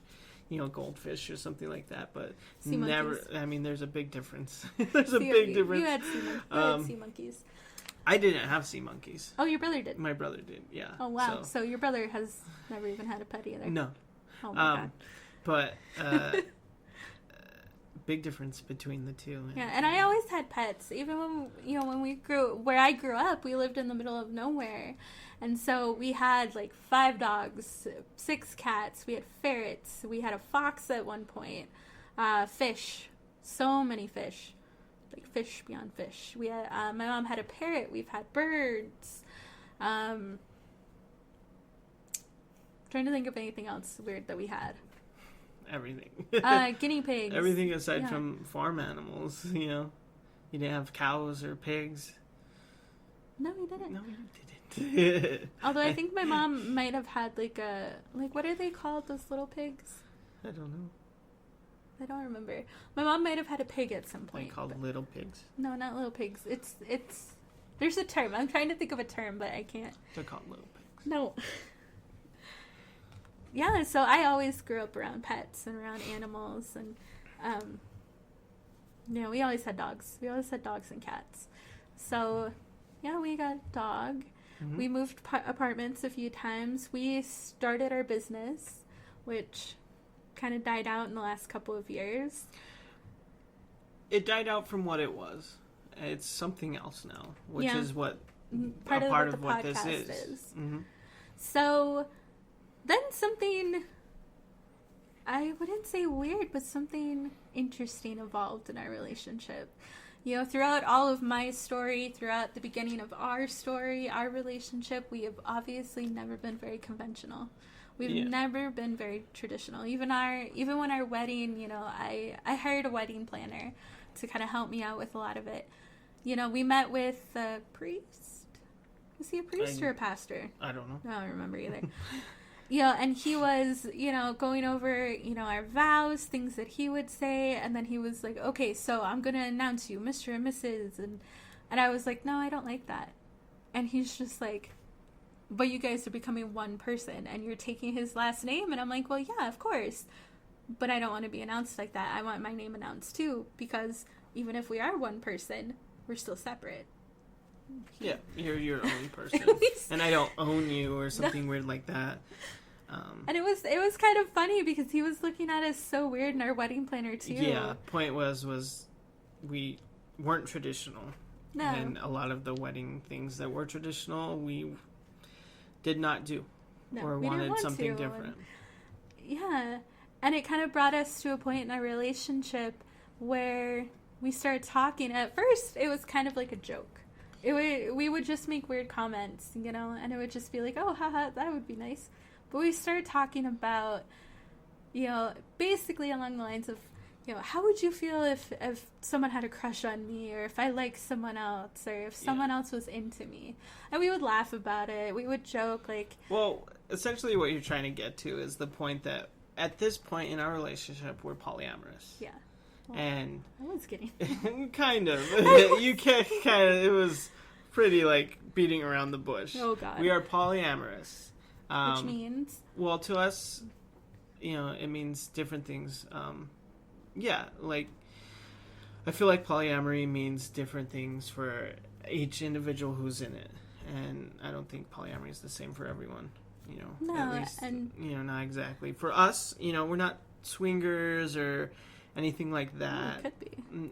goldfish or something like that, but Sea never. monkeys. I mean, there's a big difference. There's a big difference. You had sea monkeys. I didn't have sea monkeys. Oh, your brother did. My brother did. Yeah. Oh wow! So your brother has never even had a pet either. No. Oh my god. But big difference between the two. Yeah, and I always had pets. Even where I grew up, we lived in the middle of nowhere. And so we had like 5 dogs, 6 cats, we had ferrets, we had a fox at one point, fish, so many fish, like fish beyond fish. We had, my mom had a parrot, we've had birds. Trying to think of anything else weird that we had. Everything. Guinea pigs. Everything aside from farm animals, You didn't have cows or pigs. No, we didn't. No, you didn't. Although I think my mom might have had what are they called, those little pigs? I don't know. I don't remember. My mom might have had a pig at some point. They called little pigs. No, not little pigs. It's there's a term. I'm trying to think of a term, but I can't. They're called little pigs. No. Yeah, so I always grew up around pets and around animals, and we always had dogs. We always had dogs and cats. So, yeah, we got a dog. Mm-hmm. We moved apartments a few times. We started our business, which kind of died out in the last couple of years. It died out from what it was. It's something else now, which Yeah. is what part a of part what of the what podcast this is. Mm-hmm. So then something, I wouldn't say weird, but something interesting evolved in our relationship. You know, throughout all of my story, throughout the beginning of our story, our relationship, we have obviously never been very conventional. We've never been very traditional. Even when our wedding, you know, I hired a wedding planner to kind of help me out with a lot of it. You know, we met with a priest. Was he a priest or a pastor? I don't know. I don't remember either. Yeah, and he was, you know, going over, you know, our vows, things that he would say, and then he was like, okay, so I'm going to announce you, Mr. and Mrs. And I was like, no, I don't like that. And he's just like, but you guys are becoming one person, and you're taking his last name, and I'm like, well, yeah, of course. But I don't want to be announced like that. I want my name announced too, because even if we are one person, we're still separate. Yeah, you're your own person, and I don't own you or something weird like that. And it was kind of funny because he was looking at us so weird in our wedding planner too. Yeah, point was we weren't traditional. No. And a lot of the wedding things that were traditional, we did not do. No, or we wanted didn't want something to. different. Yeah. And it kind of brought us to a point in our relationship where we started talking. At first, it was kind of like a joke. We would just make weird comments, you know, and it would just be like, oh, haha, that would be nice. But we started talking about, you know, basically along the lines of, you know, how would you feel if someone had a crush on me, or if I liked someone else, or if someone else was into me? And we would laugh about it. We would joke, like... Well, essentially what you're trying to get to is the point that at this point in our relationship, we're polyamorous. Yeah. Well, and... I was kidding. Kind of. You can't kind of... It was pretty, like, beating around the bush. Oh, God. We are polyamorous. Which means? Well, to us, you know, it means different things. Yeah, like, I feel like polyamory means different things for each individual who's in it. And I don't think polyamory is the same for everyone, you know. No, at least, and... you know, not exactly. For us, you know, we're not swingers or anything like that. It could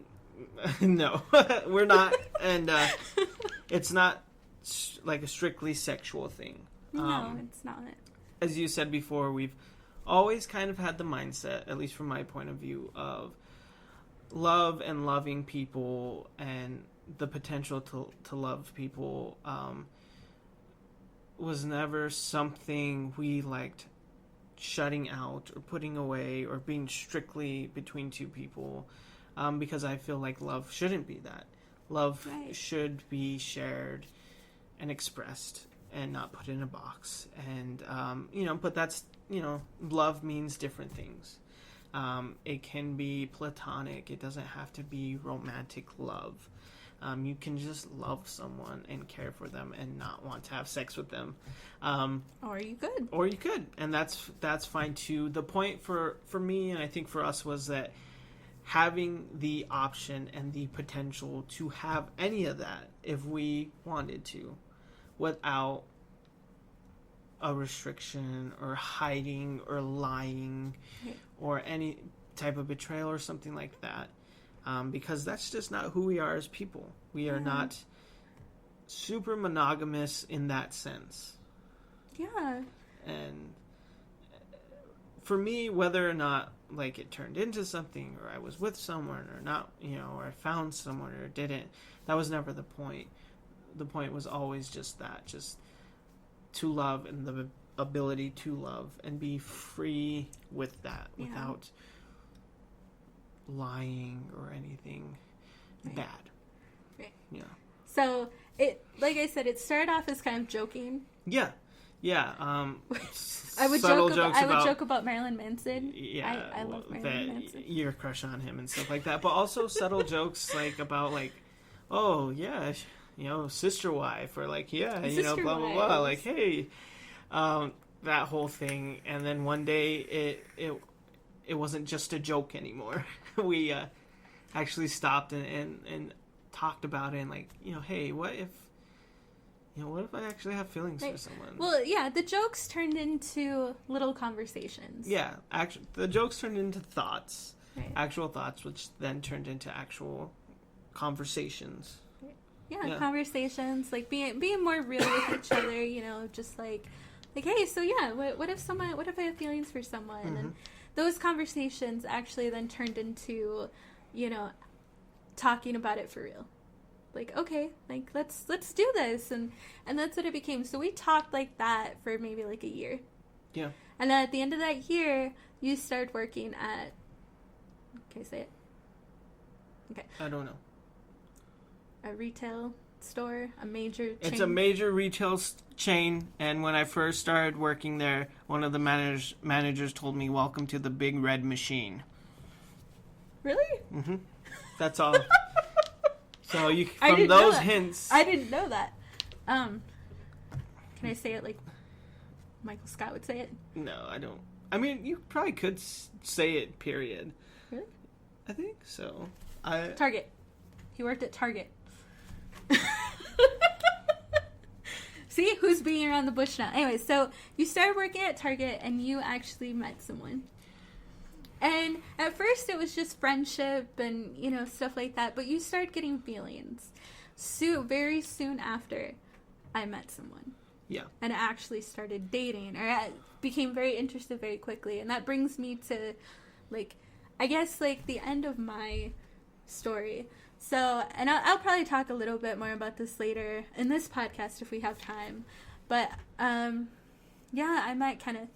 be. No, we're not. And it's not like a strictly sexual thing. No, it's not. As you said before, we've always kind of had the mindset, at least from my point of view, of love and loving people and the potential to love people was never something we liked shutting out or putting away or being strictly between two people, because I feel like love shouldn't be that. Love should be shared and expressed and not put in a box. And, you know, but that's, you know, love means different things. It can be platonic. It doesn't have to be romantic love. You can just love someone and care for them and not want to have sex with them. Or you could. Or you could. And that's fine too. The point for me, and I think for us, was that having the option and the potential to have any of that if we wanted to, without a restriction or hiding or lying or any type of betrayal or something like that. Because that's just not who we are as people. We are not super monogamous in that sense. Yeah. And for me, whether or not like it turned into something, or I was with someone or not, you know, or I found someone or didn't, that was never the point. The point was always just that, just to love and the ability to love and be free with that without lying or anything bad. Right. Yeah. So it, like I said, it started off as kind of joking. Yeah. Yeah. I would joke about Marilyn Manson. Yeah. I love Marilyn Manson. Your crush on him and stuff like that, but also subtle jokes like about like, oh yeah, you know, sister wife, or like, yeah, you know, blah blah blah, like, hey, that whole thing. And then one day it wasn't just a joke anymore. We actually stopped and talked about it, and like, you know, hey, what if I actually have feelings for someone? Well, yeah, the jokes turned into little conversations. Yeah, actually, the jokes turned into thoughts, right. Actual thoughts, which then turned into actual conversations. Right. Yeah, conversations, like being more real with each other, you know, just like, hey, so yeah, what if I have feelings for someone? Mm-hmm. And those conversations actually then turned into, you know, talking about it for real. Like, okay, like let's do this, and that's what it became. So we talked like that for maybe like a year. Yeah. And then at the end of that year, you started working at, can I say it? Okay. I don't know. A retail store, a major chain. It's a major retail chain, and when I first started working there, one of the managers told me, "Welcome to the Big Red Machine." Really? Mm-hmm. That's all. So you I from didn't know those that. hints. I didn't know that. Can I say it like Michael Scott would say it? No, I don't. I mean, you probably could say it. Period. Really? I think so. Target. He worked at Target. See, who's beating around the bush now? Anyway, so you started working at Target and you actually met someone. And at first it was just friendship and, you know, stuff like that. But you started getting feelings. Very soon after I met someone. Yeah. And actually started dating. Or I became very interested very quickly. And that brings me to, like, I guess, like, the end of my story. So, and I'll probably talk a little bit more about this later in this podcast if we have time. But, yeah, I met Kenneth.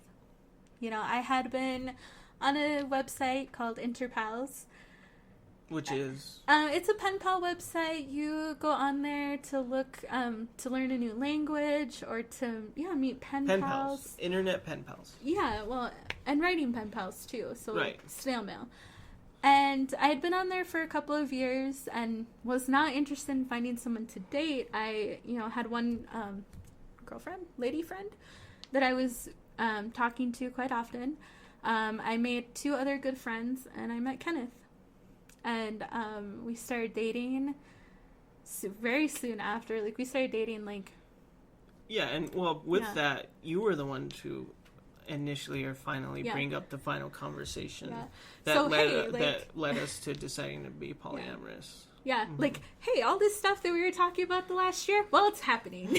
You know, I had been on a website called Interpals. Which is? It's a pen pal website. You go on there to look, to learn a new language or to, meet pen pals. Internet pen pals. Yeah, well, and writing pen pals too. So, right. Like, snail mail. And I had been on there for a couple of years and was not interested in finding someone to date. I, had one lady friend that I was talking to quite often. I made 2 other good friends, and I met Kenneth. And we started dating very soon after. Like, we started dating, like... Yeah, and, well, with that, you were the one to initially or finally bring up the final conversation that led us to deciding to be polyamorous. Yeah, like, hey, all this stuff that we were talking about the last year, well, it's happening.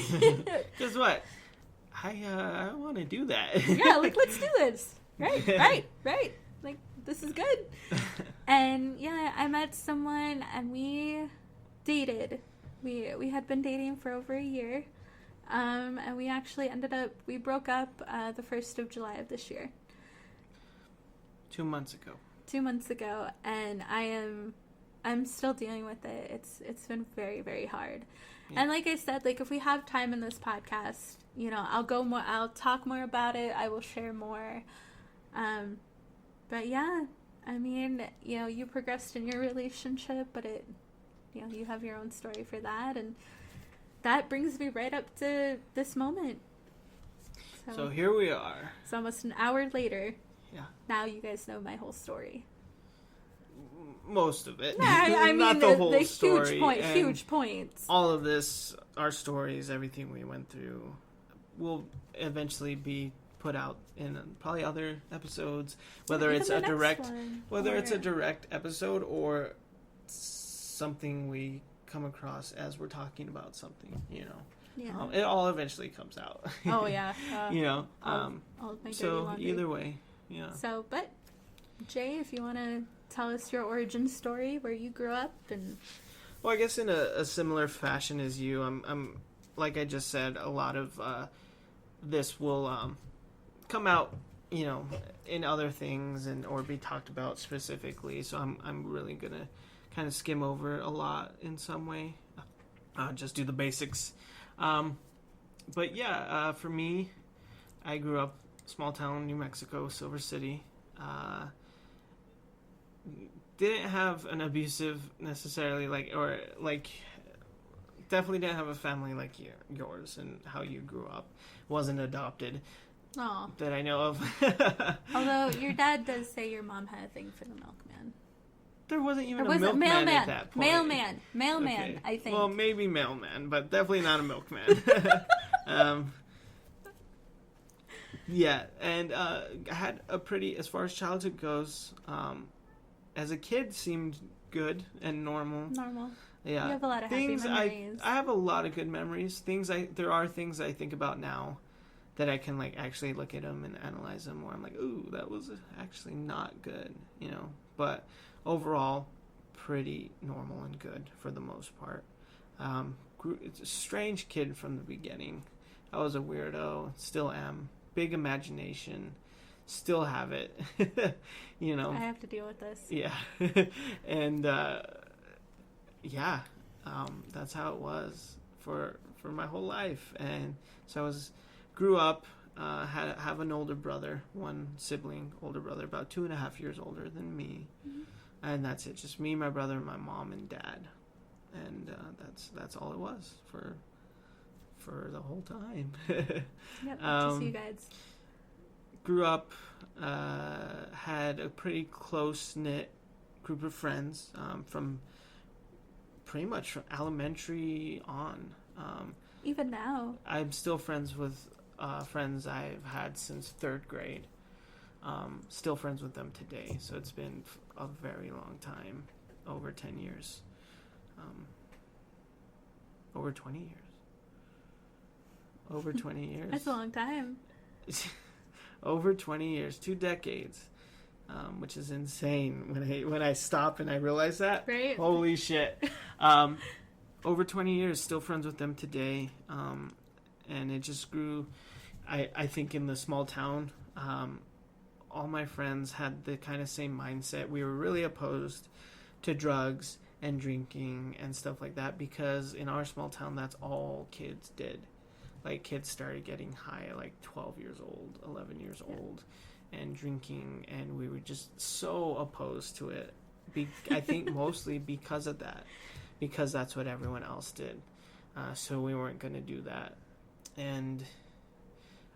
Guess what? I want to do that. Yeah, like, let's do this. Right. Like, this is good. And, yeah, I met someone, and we dated. We had been dating for over a year. And we actually we broke up the 1st of July of this year. 2 months ago. 2 months ago, and I'm still dealing with it. It's been very, very hard. Yeah. And like I said, like, if we have time in this podcast, I'll talk more about it. I will share more. But yeah, I mean, you progressed in your relationship, but you have your own story for that, and that brings me right up to this moment. So here we are. It's almost an hour later. Yeah. Now you guys know my whole story. Most of it. Yeah, I mean, not the whole story. Huge points. All of this, our stories, everything we went through, will eventually be put out in probably other episodes, whether it's a direct episode or something we come across as we're talking about something, Yeah. It all eventually comes out. Oh yeah. all of my so laundry. Either way, yeah. So, but Jay, if you want to tell us your origin story, where you grew up, and well, I guess in a similar fashion as you, I'm like I just said, a lot of this will come out, in other things or be talked about specifically. So I'm really gonna kind of skim over a lot in some way, just do the basics. But yeah, for me, I grew up small town, New Mexico, Silver City. Didn't have an abusive necessarily, definitely didn't have a family like yours and how you grew up. Wasn't adopted. Aww. That I know of. Although your dad does say your mom had a thing for the milkman. There wasn't even a milkman at that point. Mailman, okay. I think. Well, maybe mailman, but definitely not a milkman. Yeah, and I had a pretty, as far as childhood goes, as a kid seemed good and normal. Normal. Yeah. You have a lot of things happy memories. I have a lot of good memories. There are things I think about now that I can like actually look at them and analyze them where I'm like, ooh, that was actually not good, you know. But overall, pretty normal and good for the most part. It's a strange kid from the beginning. I was a weirdo, still am. Big imagination, still have it. You know. I have to deal with this. Yeah. And yeah, that's how it was for my whole life. And so grew up, have an older brother, one sibling, older brother, about 2.5 years older than me. Mm-hmm. And that's it, just me, my brother, my mom, and dad. And that's all it was for the whole time. Yep, just you guys. Grew up, had a pretty close-knit group of friends from pretty much from elementary on. Even now. I'm still friends with friends I've had since 3rd grade. Still friends with them today, so it's been a very long time, over 10 years. Over 20 years. Over 20 years. That's a long time. Over 20 years, 2 decades, which is insane when I stop and I realize that. Right? Holy shit. Over 20 years, still friends with them today, and it just grew. I think in the small town, all my friends had the kind of same mindset. We were really opposed to drugs and drinking and stuff like that because in our small town, that's all kids did. Like, kids started getting high at like 12 years old, 11 years old, and drinking, and we were just so opposed to it. I think mostly because of that, because that's what everyone else did. So we weren't going to do that. And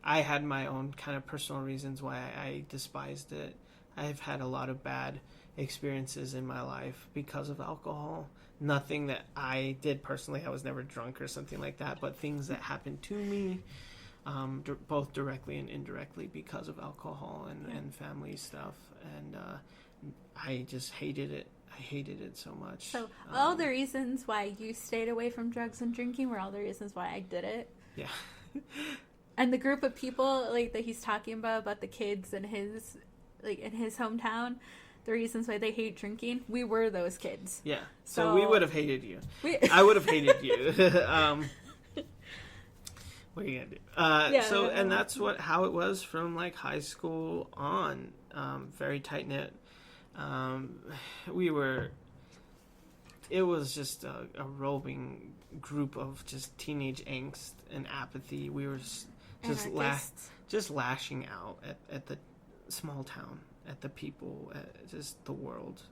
I had my own kind of personal reasons why I despised it. I've had a lot of bad experiences in my life because of alcohol. Nothing that I did personally. I was never drunk or something like that, but things that happened to me, both directly and indirectly because of alcohol and family stuff. And I just hated it. I hated it so much. So all the reasons why you stayed away from drugs and drinking were all the reasons why I did it. Yeah. And the group of people like that he's talking about the kids in his hometown, the reasons why they hate drinking, we were those kids. Yeah. So we would have hated you. I would have hated you. What are you gonna do? So and that's how it was from like high school on. Very tight knit. It was just a roving group of just teenage angst and apathy. We were just lashing out at the small town, at the people, at just the world.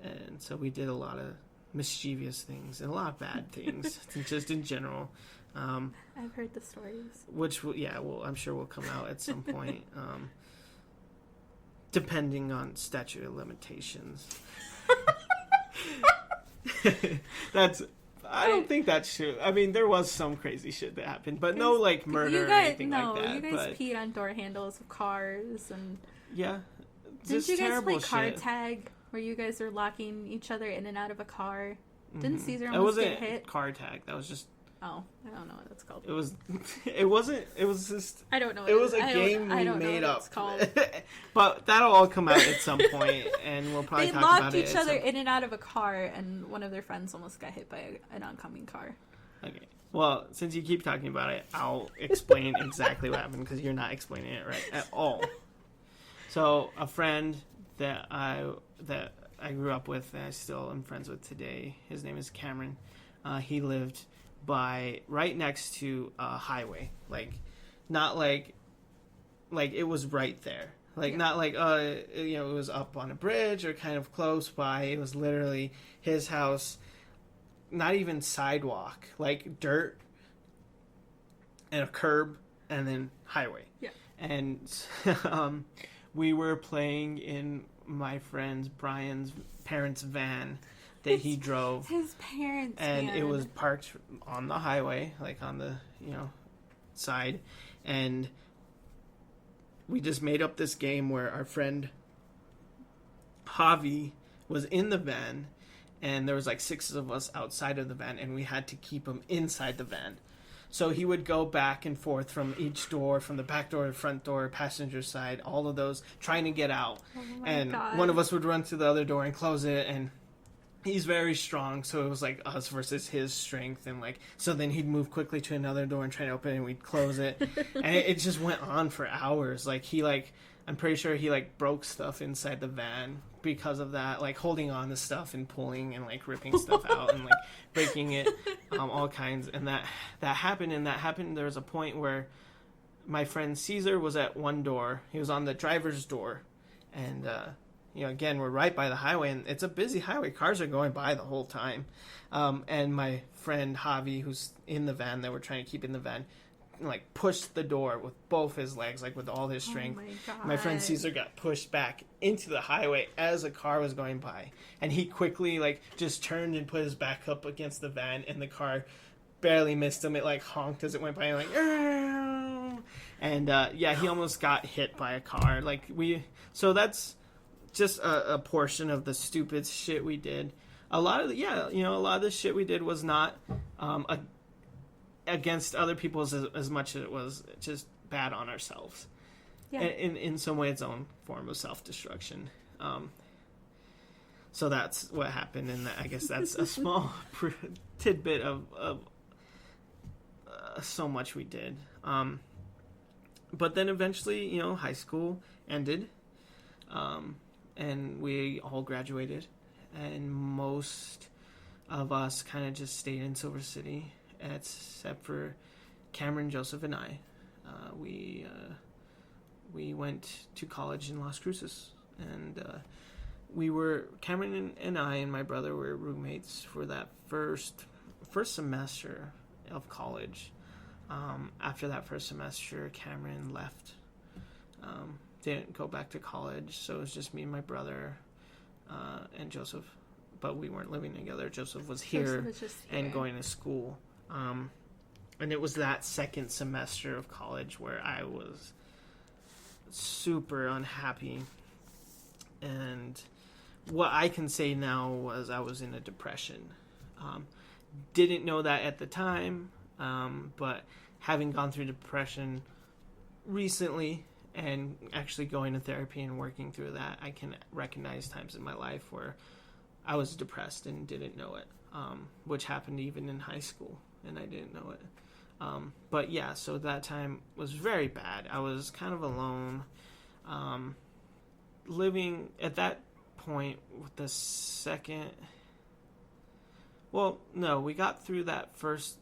And so we did a lot of mischievous things and a lot of bad things, just in general. I've heard the stories. Which, I'm sure will come out at some point. Depending on statute of limitations. I don't think that's true. I mean, there was some crazy shit that happened, but no, like, murder or anything like that. You guys peed on door handles of cars and... Yeah. Didn't you guys play car tag, where you guys are locking each other in and out of a car? Mm-hmm. Didn't Caesar almost get hit? Car tag. That was just... Oh, I don't know what that's called. It was just... I don't know. It was a game we made up. It's called. But that'll all come out at some point, and we'll probably talk about it. They locked each other in and out of a car, and one of their friends almost got hit by an oncoming car. Okay. Well, since you keep talking about it, I'll explain exactly what happened, because you're not explaining it right at all. So, a friend that I grew up with, and I still am friends with today, his name is Cameron. He lived right next to a highway, not like it was right there, not like it was up on a bridge or kind of close by. It was literally his house, not even sidewalk, like dirt and a curb and then highway. Yeah. And we were playing in my friend Brian's parents' van that he drove. His parents' and van. It was parked on the highway, like on the side, and we just made up this game where our friend Javi was in the van, and there was like 6 of us outside of the van, and we had to keep him inside the van. So he would go back and forth from each door, from the back door to the front door, passenger side, all of those, trying to get out. Oh my And God. one of us would run to the other door and close it, and he's very strong, so it was like us versus his strength, and like, so then he'd move quickly to another door and try to open it, and we'd close it. And it just went on for hours. Like, I'm pretty sure he like broke stuff inside the van because of that, like holding on to stuff and pulling and like ripping stuff out and like breaking it, all kinds. And that happened. There was a point where my friend Caesar was at one door. He was on the driver's door, and again, we're right by the highway, and it's a busy highway. Cars are going by the whole time. And my friend Javi, who's in the van that we're trying to keep in the van, like pushed the door with both his legs, like with all his strength. Oh my God. My friend Caesar got pushed back into the highway as a car was going by, and he quickly like just turned and put his back up against the van, and the car barely missed him. It like honked as it went by, and like, "Arr!" And he almost got hit by a car. So that's just a portion of the stupid shit we did. A lot of the shit we did was not against other people as much as it was just bad on ourselves. Yeah. In some way, its own form of self-destruction. So that's what happened, and I guess that's a small tidbit of so much we did. But then eventually, high school ended, and we all graduated, and most of us kind of just stayed in Silver City, except for Cameron, Joseph, and I. We went to college in Las Cruces, and Cameron and I and my brother were roommates for that first semester of college. After that first semester, Cameron left, didn't go back to college, so it was just me and my brother and Joseph, but we weren't living together. Joseph was here and going to school. And it was that second semester of college where I was super unhappy. And what I can say now was I was in a depression. Didn't know that at the time, but having gone through depression recently and actually going to therapy and working through that, I can recognize times in my life where I was depressed and didn't know it, which happened even in high school, and I didn't know it. But yeah, so that time was very bad. I was kind of alone, living at that point with the second... Well, no, we got through that first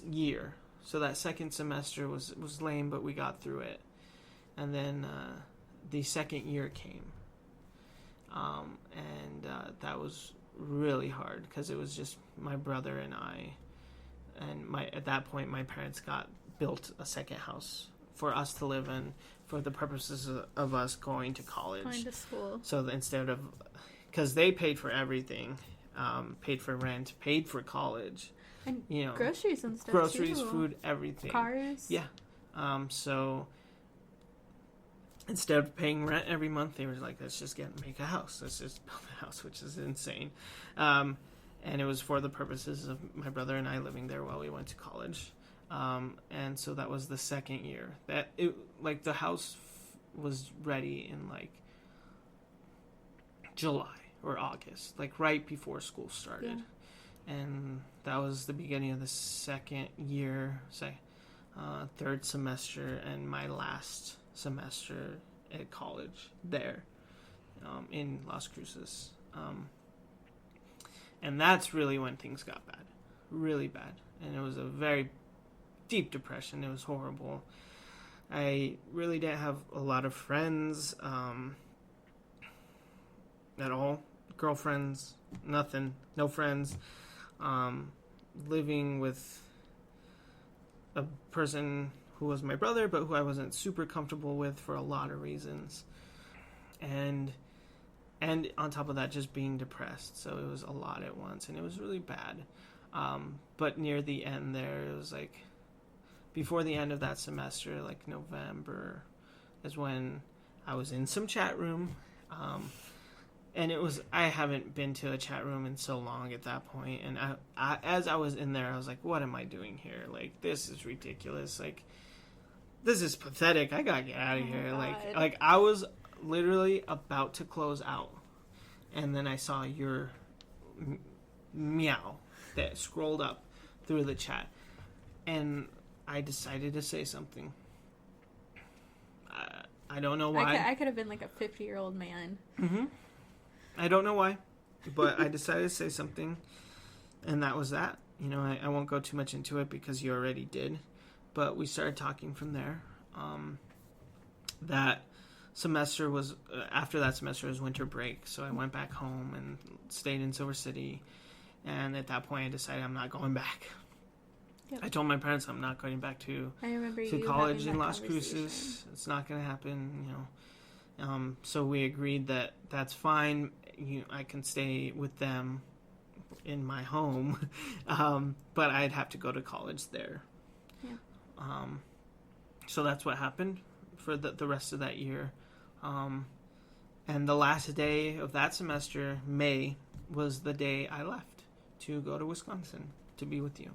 year. So that second semester was lame, but we got through it. And then the second year came. And that was really hard because it was just my brother and I. And at that point, my parents built a second house for us to live in for the purposes of us going to college. Going to school. So instead of... Because they paid for everything. Paid for rent, paid for college. And groceries and stuff Groceries, too. food, everything. Cars. Yeah. So instead of paying rent every month, they were like, let's just make a house. Let's just build a house, which is insane. And it was for the purposes of my brother and I living there while we went to college. And so that was the second year. The house was ready in July or August, right before school started. Yeah. And that was the beginning of the second year, third semester, and my last semester at college there in Las Cruces. And that's really when things got bad, really bad. And it was a very deep depression. It was horrible. I really didn't have a lot of friends at all. Girlfriends, nothing, no friends. Living with a person who was my brother, but who I wasn't super comfortable with for a lot of reasons. And on top of that, just being depressed. So it was a lot at once, and it was really bad. But near the end there, it was before the end of that semester, November, is when I was in some chat room. And I haven't been to a chat room in so long at that point, and as I was in there, I was like, what am I doing here? Like, this is ridiculous. Like, this is pathetic. I gotta get out of here. Like I was literally about to close out, and then I saw your meow that scrolled up through the chat, and I decided to say something. I don't know why. I could have been like a 50-year-old man. Mm-hmm. I don't know why, but I decided to say something, and that was that. You know, I won't go too much into it because you already did, but we started talking from there. That semester was, after that semester was winter break, so I went back home and stayed in Silver City, and at that point I decided I'm not going back. Yep. I told my parents I'm not going back to college in Las Cruces. It's not going to happen, you know. So we agreed that that's fine. I can stay with them in my home, but I'd have to go to college there. Yeah. So that's what happened for the rest of that year. And the last day of that semester, May, was the day I left to go to Wisconsin to be with you.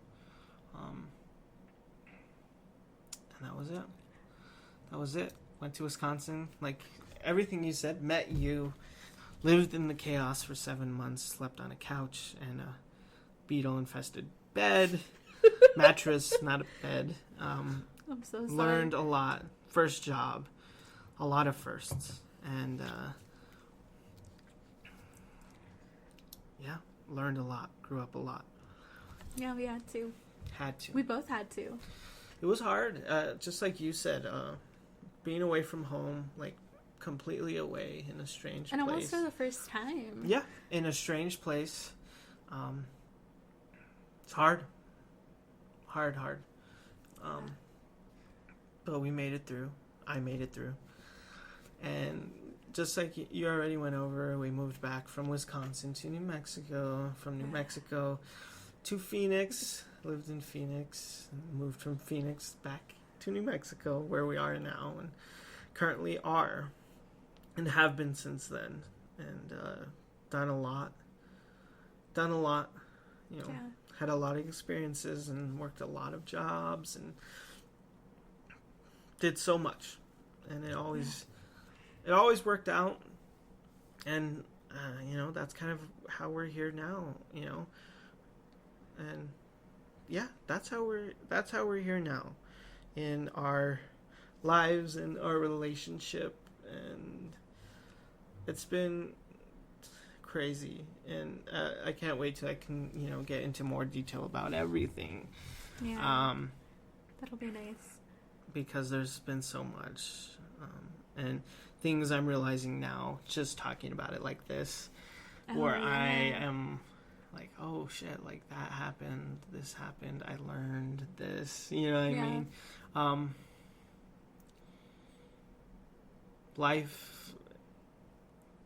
And that was it. That was it. Went to Wisconsin. Like, everything you said, met you, lived in the chaos for 7 months, slept on a couch and a beetle-infested bed, mattress, not a bed. I'm so sorry. Learned a lot. First job. A lot of firsts. And, yeah, learned a lot. Grew up a lot. Yeah, we had to. We both had to. It was hard. Just like you said, being away from home, like, completely away in a strange place. And almost for the first time. Yeah, in a strange place. It's hard. Hard. But we made it through. I made it through. And just like you already went over, we moved back from Wisconsin to New Mexico, from New Mexico to Phoenix, lived in Phoenix, moved from Phoenix back to New Mexico, where we are now, and currently are, and have been since then, and done a lot, you know, had a lot of experiences and worked a lot of jobs and did so much, and it always worked out, and you know, that's kind of how we're here now, you know. And yeah, that's how we're here now in our lives and our relationship, and it's been crazy, and I can't wait till I can, you know, get into more detail about everything. Yeah. That'll be nice. Because there's been so much, and things I'm realizing now, just talking about it like this, where I am like, oh shit, like that happened, this happened, I learned this, you know what I mean? Life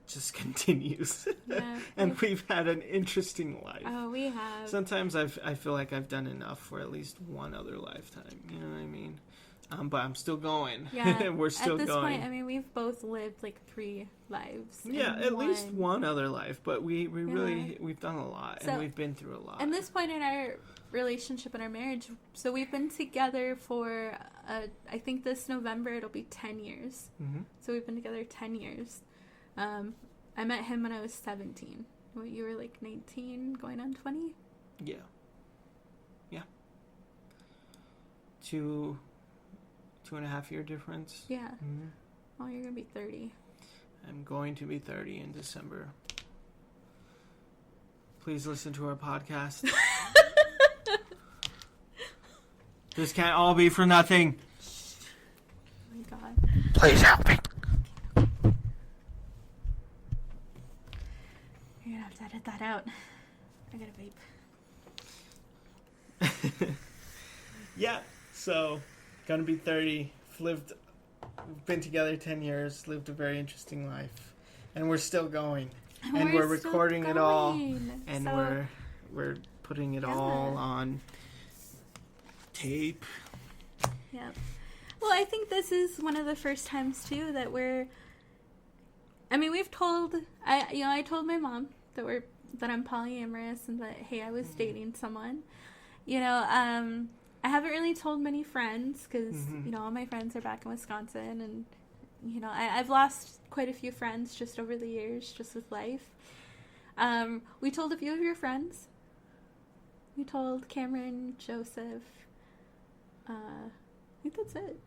just continues. Yeah. And we've had an interesting life. Oh, we have. Sometimes I feel like I've done enough for at least one other lifetime, you know what I mean? But I'm still going. Yeah. We're still going. At this point, I mean, we've both lived like 3 lives. Yeah, at least one other life. But we've done a lot, and we've been through a lot. At this point in our relationship and our marriage, so we've been together for, I think this November it'll be 10 years. Mm-hmm. So we've been together 10 years. I met him when I was 17. You were like 19, going on 20? Yeah. 2.5 year difference. Yeah. Mm-hmm. Oh, you're going to be 30. I'm going to be 30 in December. Please listen to our podcast. This can't all be for nothing. Oh my God. Please help me. You're going to have to edit that out. I got a vape. Yeah, so gonna be 30. We've been together 10 years, lived a very interesting life, and we're still going. And we're recording it all, and so, we're putting it all on tape. Yeah. Well, I think this is one of the first times too that we're I mean, I told my mom that I'm polyamorous and that, hey, I was dating someone. I haven't really told many friends because, all my friends are back in Wisconsin, and, I've lost quite a few friends just over the years, just with life. We told a few of your friends. We told Cameron, Joseph. I think that's it.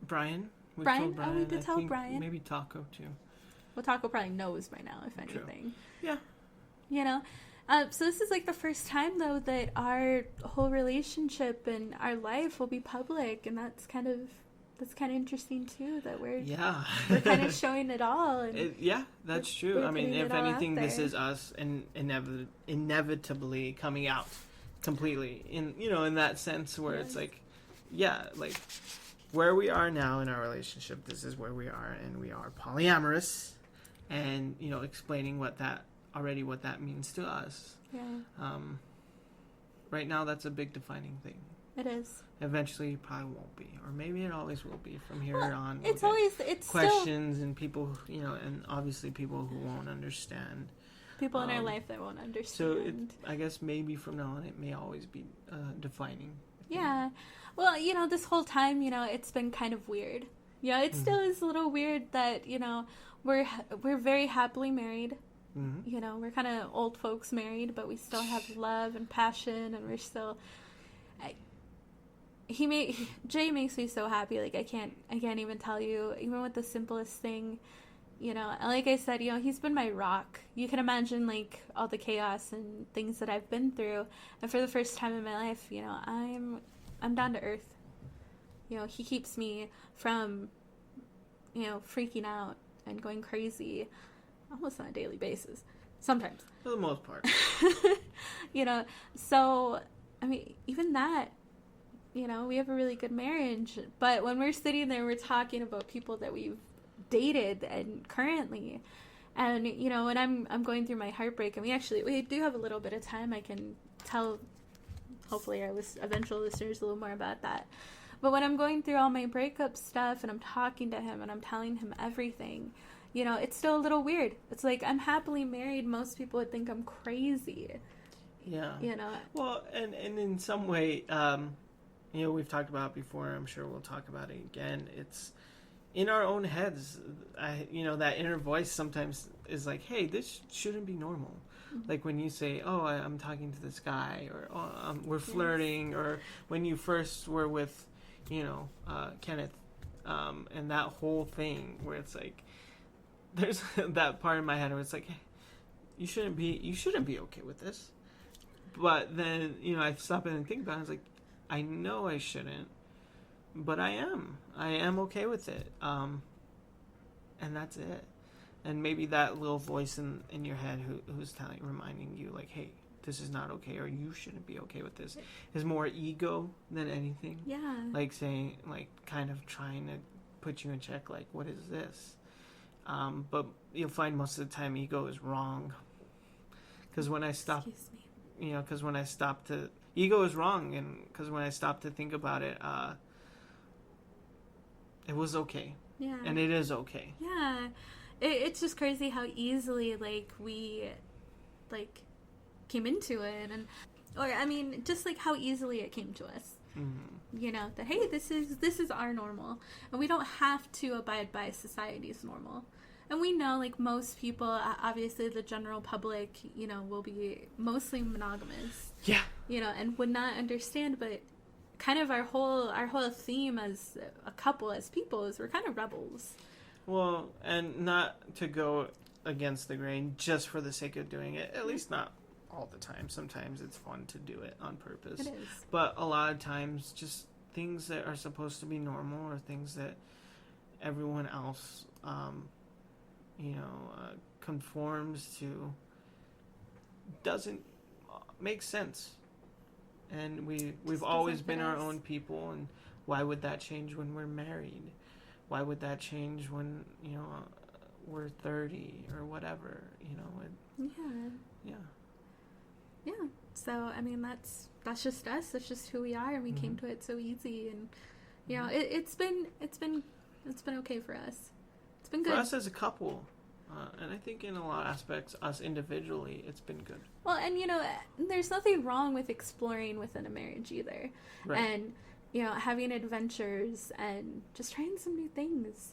Brian? Brian? Told Brian. Oh, we did tell Brian. Maybe Taco, too. Well, Taco probably knows by now, if anything. True. Yeah. So this is like the first time, though, that our whole relationship and our life will be public, and that's kind of interesting too. That we're kind of showing it all. And that's true. I mean, if anything, this is us inevitably coming out completely in that sense where it's like, like where we are now in our relationship. This is where we are, and we are polyamorous, and explaining what that means to us. Yeah. Right now, that's a big defining thing. It is. Eventually, it probably won't be, or maybe it always will be from here on. It's questions and people, and obviously people who won't understand. People in our life that won't understand. So I guess maybe from now on, it may always be defining. Yeah. Well, this whole time, it's been kind of weird. Yeah, it still is a little weird that we're very happily married. Mm-hmm. We're kind of old folks married, but we still have love and passion, and we're still. Jay makes me so happy. Like I can't even tell you. Even with the simplest thing, like I said, he's been my rock. You can imagine like all the chaos and things that I've been through, and for the first time in my life, I'm down to earth. He keeps me from, freaking out and going crazy. Almost on a daily basis. Sometimes. For the most part. So, I mean, even that, we have a really good marriage. But when we're sitting there, we're talking about people that we've dated and currently. And, when I'm going through my heartbreak, and we do have a little bit of time, I can tell, hopefully, our eventual listeners a little more about that. But when I'm going through all my breakup stuff and I'm talking to him and I'm telling him everything, it's still a little weird. It's like, I'm happily married. Most people would think I'm crazy. Yeah. Well, and in some way, we've talked about it before. I'm sure we'll talk about it again. It's in our own heads. That inner voice sometimes is like, hey, this shouldn't be normal. Mm-hmm. Like when you say, oh, I'm talking to this guy, or we're flirting, or when you first were with, Kenneth, and that whole thing where it's like, there's that part in my head where it's like, hey, you shouldn't be okay with this. But then, I stop and think about it. It's like, I know I shouldn't, but I am okay with it. And that's it. And maybe that little voice in your head who's reminding you like, hey, this is not okay, or you shouldn't be okay with this, is more ego than anything. Yeah. Like saying, like, kind of trying to put you in check, like, what is this? But you'll find most of the time ego is wrong. Because when I stop, ego is wrong, and because when I stopped to think about it, it was okay. Yeah. And it is okay. Yeah. It's just crazy how easily, we, came into it. Just, how easily it came to us. Mm-hmm. That, hey, this is our normal. And we don't have to abide by society's normal. And we know, most people, obviously the general public, will be mostly monogamous. Yeah. And would not understand, but kind of our whole theme as a couple, as people, is we're kind of rebels. Well, and not to go against the grain just for the sake of doing it, at least not all the time. Sometimes it's fun to do it on purpose. It is. But a lot of times, just things that are supposed to be normal, or things that everyone else, conforms to, doesn't make sense. And we've always been our own people, and why would that change when we're married? Why would that change when, we're 30 or whatever, Yeah. So, that's just us. That's just who we are, and we came to it so easy, and it's been okay for us. it's been For good. us as a couple, and I think in a lot of aspects, us individually, it's been good. Well, and there's nothing wrong with exploring within a marriage either. Right. And, having adventures and just trying some new things,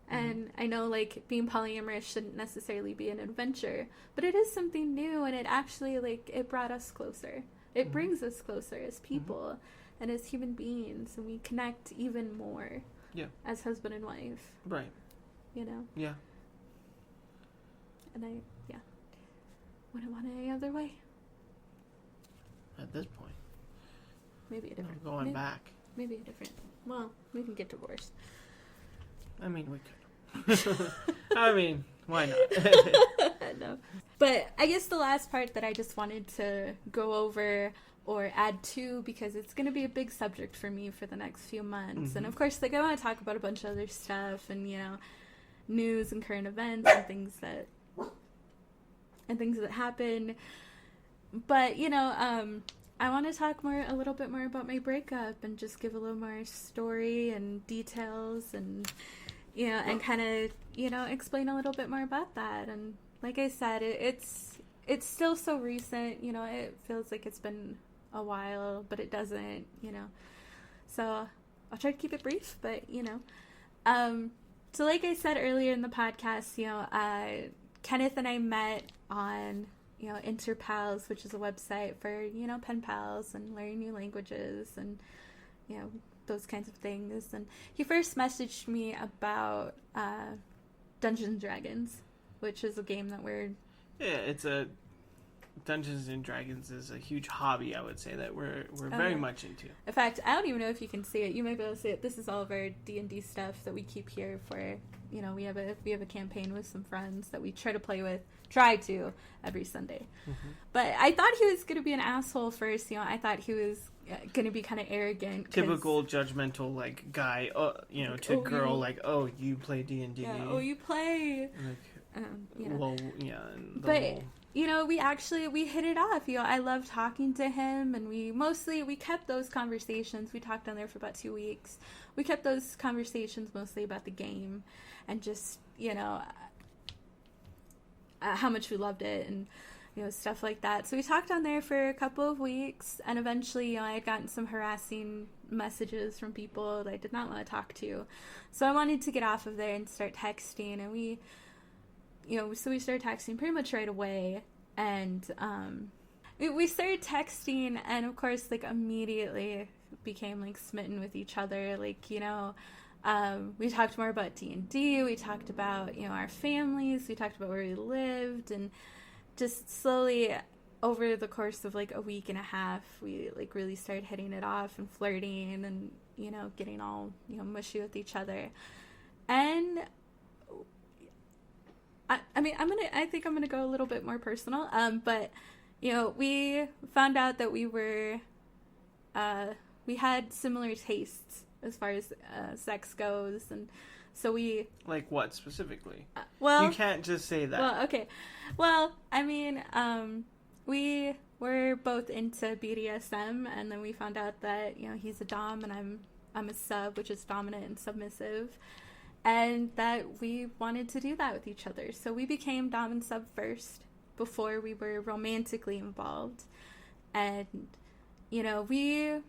And I know, like, being polyamorous shouldn't necessarily be an adventure, but it is something new, and it actually, like, it brought us closer. It brings us closer as people and as human beings, and we connect even more as husband and wife. Right. Yeah. And I wouldn't want it any other way. At this point. Maybe a different... Going back. Maybe a different... Well, we can get divorced. I mean, we could. I mean, why not? No. But I guess the last part that I just wanted to go over or add to, because it's going to be a big subject for me for the next few months. And of course, like, I want to talk about a bunch of other stuff and, news and current events and things that happen. But, I want to talk a little bit more about my breakup and just give a little more story and details and, and kind of, explain a little bit more about that. And like I said, it's still so recent, it feels like it's been a while, but it doesn't, So I'll try to keep it brief, but, so like I said earlier in the podcast, Kenneth and I met on Interpals, which is a website for, pen pals and learning new languages and, those kinds of things. And he first messaged me about Dungeons and Dragons, which is a game that we're... Yeah, it's a... Dungeons and Dragons is a huge hobby, I would say, that we're very much into. In fact, I don't even know if you can see it. You might be able to see it. This is all of our D&D stuff that we keep here for... we have a campaign with some friends that we try to every Sunday. But I thought he was going to be an asshole first. I thought he was going to be kind of arrogant. Typical judgmental, like, guy, to girl, like, oh, you play D&D. Yeah, oh, you play. Like, well, yeah. But, we hit it off. I love talking to him, and we kept those conversations. We talked on there for about 2 weeks. We kept those conversations mostly about the game and just, how much we loved it and, stuff like that. So we talked on there for a couple of weeks, and eventually, I had gotten some harassing messages from people that I did not want to talk to. So I wanted to get off of there and start texting, and we started texting pretty much right away, and we started texting, and of course, like, immediately became, like, smitten with each other. Like, we talked more about D&D, we talked about, our families, we talked about where we lived, and just slowly over the course of, like, a week and a half, we, like, really started hitting it off and flirting and, getting all, mushy with each other. And I think I'm gonna go a little bit more personal. But we found out that we had similar tastes as far as sex goes, and so we... Like what specifically? Well, you can't just say that. Well, okay. Well, we were both into BDSM, and then we found out that he's a dom and I'm a sub, which is dominant and submissive. And that we wanted to do that with each other. So we became dom and sub first before we were romantically involved. And, we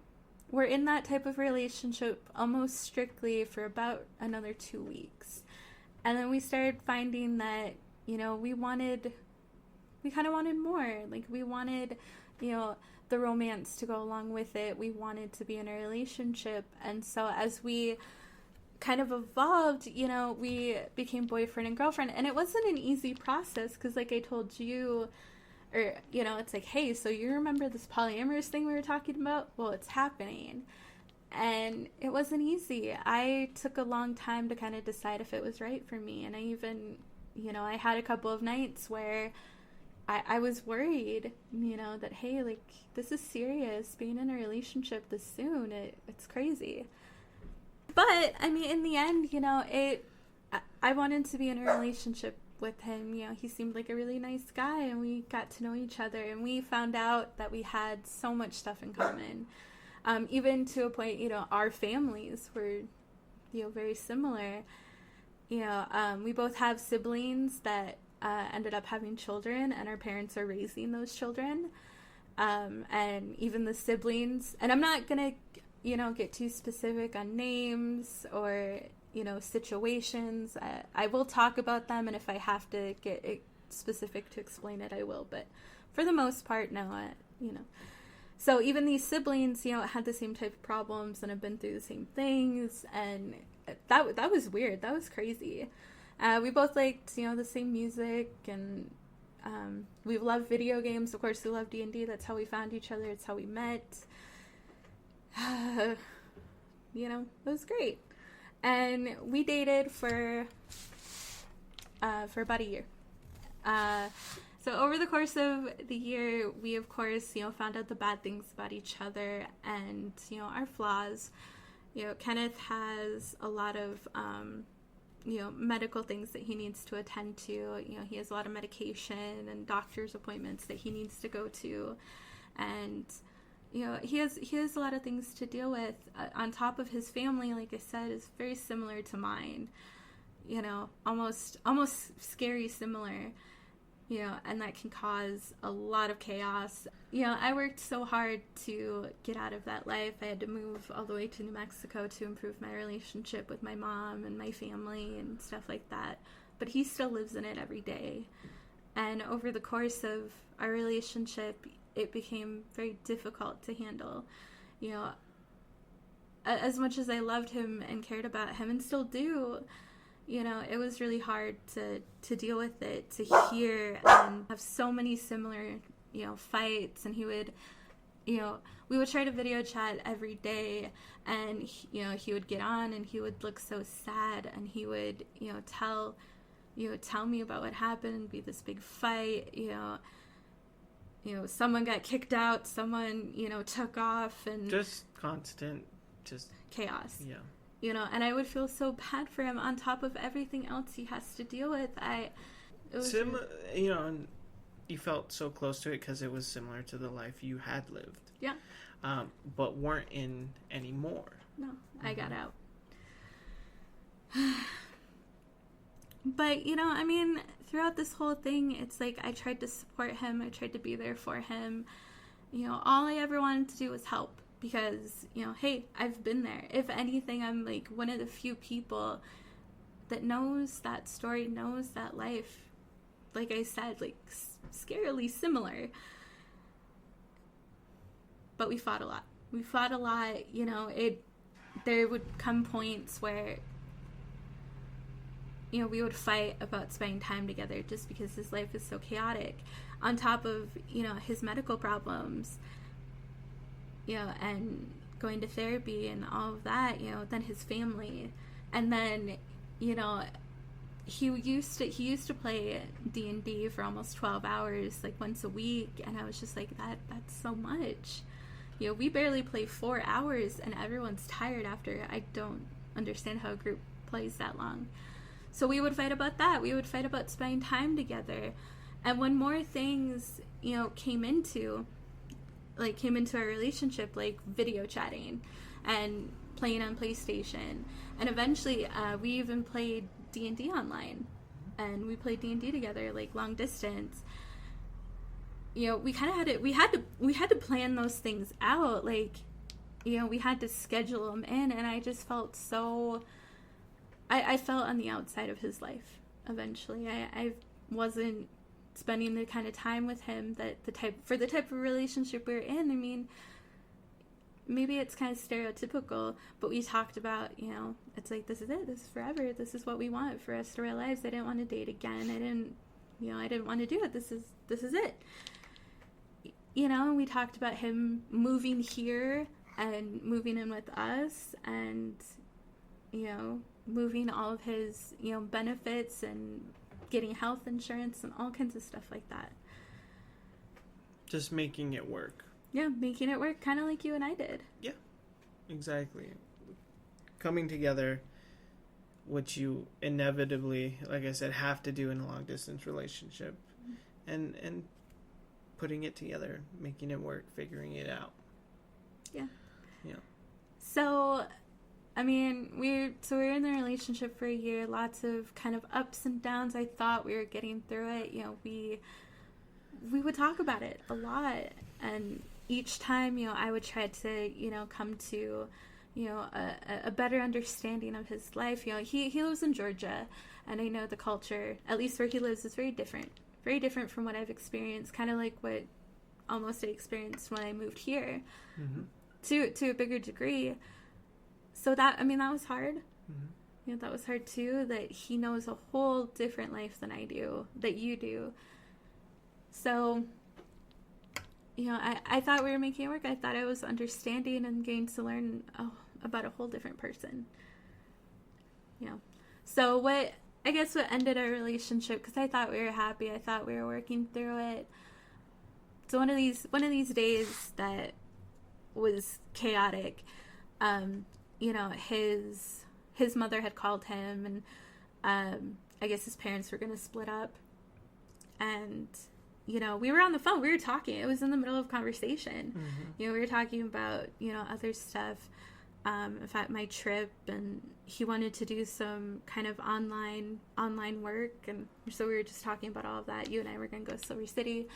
were in that type of relationship almost strictly for about another 2 weeks. And then we started finding that, we kind of wanted more. Like, we wanted, the romance to go along with it. We wanted to be in a relationship. And so as we kind of evolved, we became boyfriend and girlfriend, and it wasn't an easy process, because like I told you, or it's like, hey, so you remember this polyamorous thing we were talking about? Well, it's happening. And it wasn't easy. I took a long time to kind of decide if it was right for me, and I even I had a couple of nights where I was worried, that, hey, like, this is serious, being in a relationship this soon, it's crazy. But, in the end, I wanted to be in a relationship with him. He seemed like a really nice guy, and we got to know each other, and we found out that we had so much stuff in common. Even to a point, our families were, very similar. we both have siblings that ended up having children, and our parents are raising those children. And even the siblings, and I'm not gonna, get too specific on names or, situations. I will talk about them, and if I have to get it specific to explain it, I will. But for the most part, no, So even these siblings, had the same type of problems and have been through the same things, and that was weird. That was crazy. We both liked, the same music, and we love video games. Of course, we love D&D. That's how we found each other. It's how we met. It was great. And we dated for about a year. So over the course of the year, we, of course, found out the bad things about each other and, our flaws. Kenneth has a lot of, medical things that he needs to attend to. He has a lot of medication and doctor's appointments that he needs to go to. And, he has a lot of things to deal with. On top of his family, like I said, is very similar to mine. Almost scary similar. And that can cause a lot of chaos. I worked so hard to get out of that life. I had to move all the way to New Mexico to improve my relationship with my mom and my family and stuff like that. But he still lives in it every day. And over the course of our relationship, it became very difficult to handle. As much as I loved him and cared about him and still do, it was really hard to deal with it, to hear and have so many similar, fights. And he would, we would try to video chat every day, and, he would get on and he would look so sad, and he would, tell me about what happened and be this big fight, someone got kicked out, someone, took off, and just constant, just chaos. Yeah. And I would feel so bad for him on top of everything else he has to deal with. And you felt so close to it because it was similar to the life you had lived. Yeah. But weren't in anymore. No, I got out. But, throughout this whole thing, it's like I tried to support him. I tried to be there for him. All I ever wanted to do was help. Because, hey, I've been there. If anything, I'm like one of the few people that knows that story, knows that life. Like I said, like scarily similar. But we fought a lot. There would come points where, we would fight about spending time together just because his life is so chaotic. On top of, his medical problems. And going to therapy and all of that, then his family. And then, he used to play D&D for almost 12 hours, like once a week. And I was just like, that's so much. We barely play 4 hours and everyone's tired after. I don't understand how a group plays that long. So we would fight about that. We would fight about spending time together. And when more things, came into our relationship, like video chatting and playing on PlayStation. And eventually, we even played D&D online. And we played D&D together, like long distance. We kind of had to plan those things out. Like, we had to schedule them in. And I just felt so, I felt on the outside of his life eventually. I wasn't spending the kind of time with him the type of relationship we're in. Maybe it's kind of stereotypical, but we talked about, it's like, this is it, this is forever, this is what we want for the rest of our lives. I didn't want to date again. I didn't want to do it. This is it. And we talked about him moving here and moving in with us and, moving all of his, benefits and getting health insurance and all kinds of stuff like that. Just making it work. Yeah, making it work, kind of like you and I did. Yeah, exactly. Coming together, which you inevitably, like I said, have to do in a long-distance relationship. Mm-hmm. And putting it together, making it work, figuring it out. Yeah. Yeah. So, I mean, we were in the relationship for a year, lots of kind of ups and downs. I thought we were getting through it. You know, we would talk about it a lot, and each time, you know, I would try to, you know, come to, you know, a better understanding of his life. You know, he lives in Georgia, and I know the culture, at least where he lives, is very different from what I've experienced, kind of like what almost I experienced when I moved here, to a bigger degree. So that was hard. You know, that was hard too, that he knows a whole different life than I do, that you do. So, you know, I thought we were making it work. I thought I was understanding and getting to learn about a whole different person. You know, so what ended our relationship, because I thought we were happy, I thought we were working through it. So one of these days that was chaotic, you know, his mother had called him, and I guess his parents were going to split up. And, you know, we were on the phone, we were talking. It was in the middle of conversation. You know, we were talking about, you know, other stuff. In fact, my trip, and he wanted to do some kind of online work. And so we were just talking about all of that. You and I were going to go to Silver City.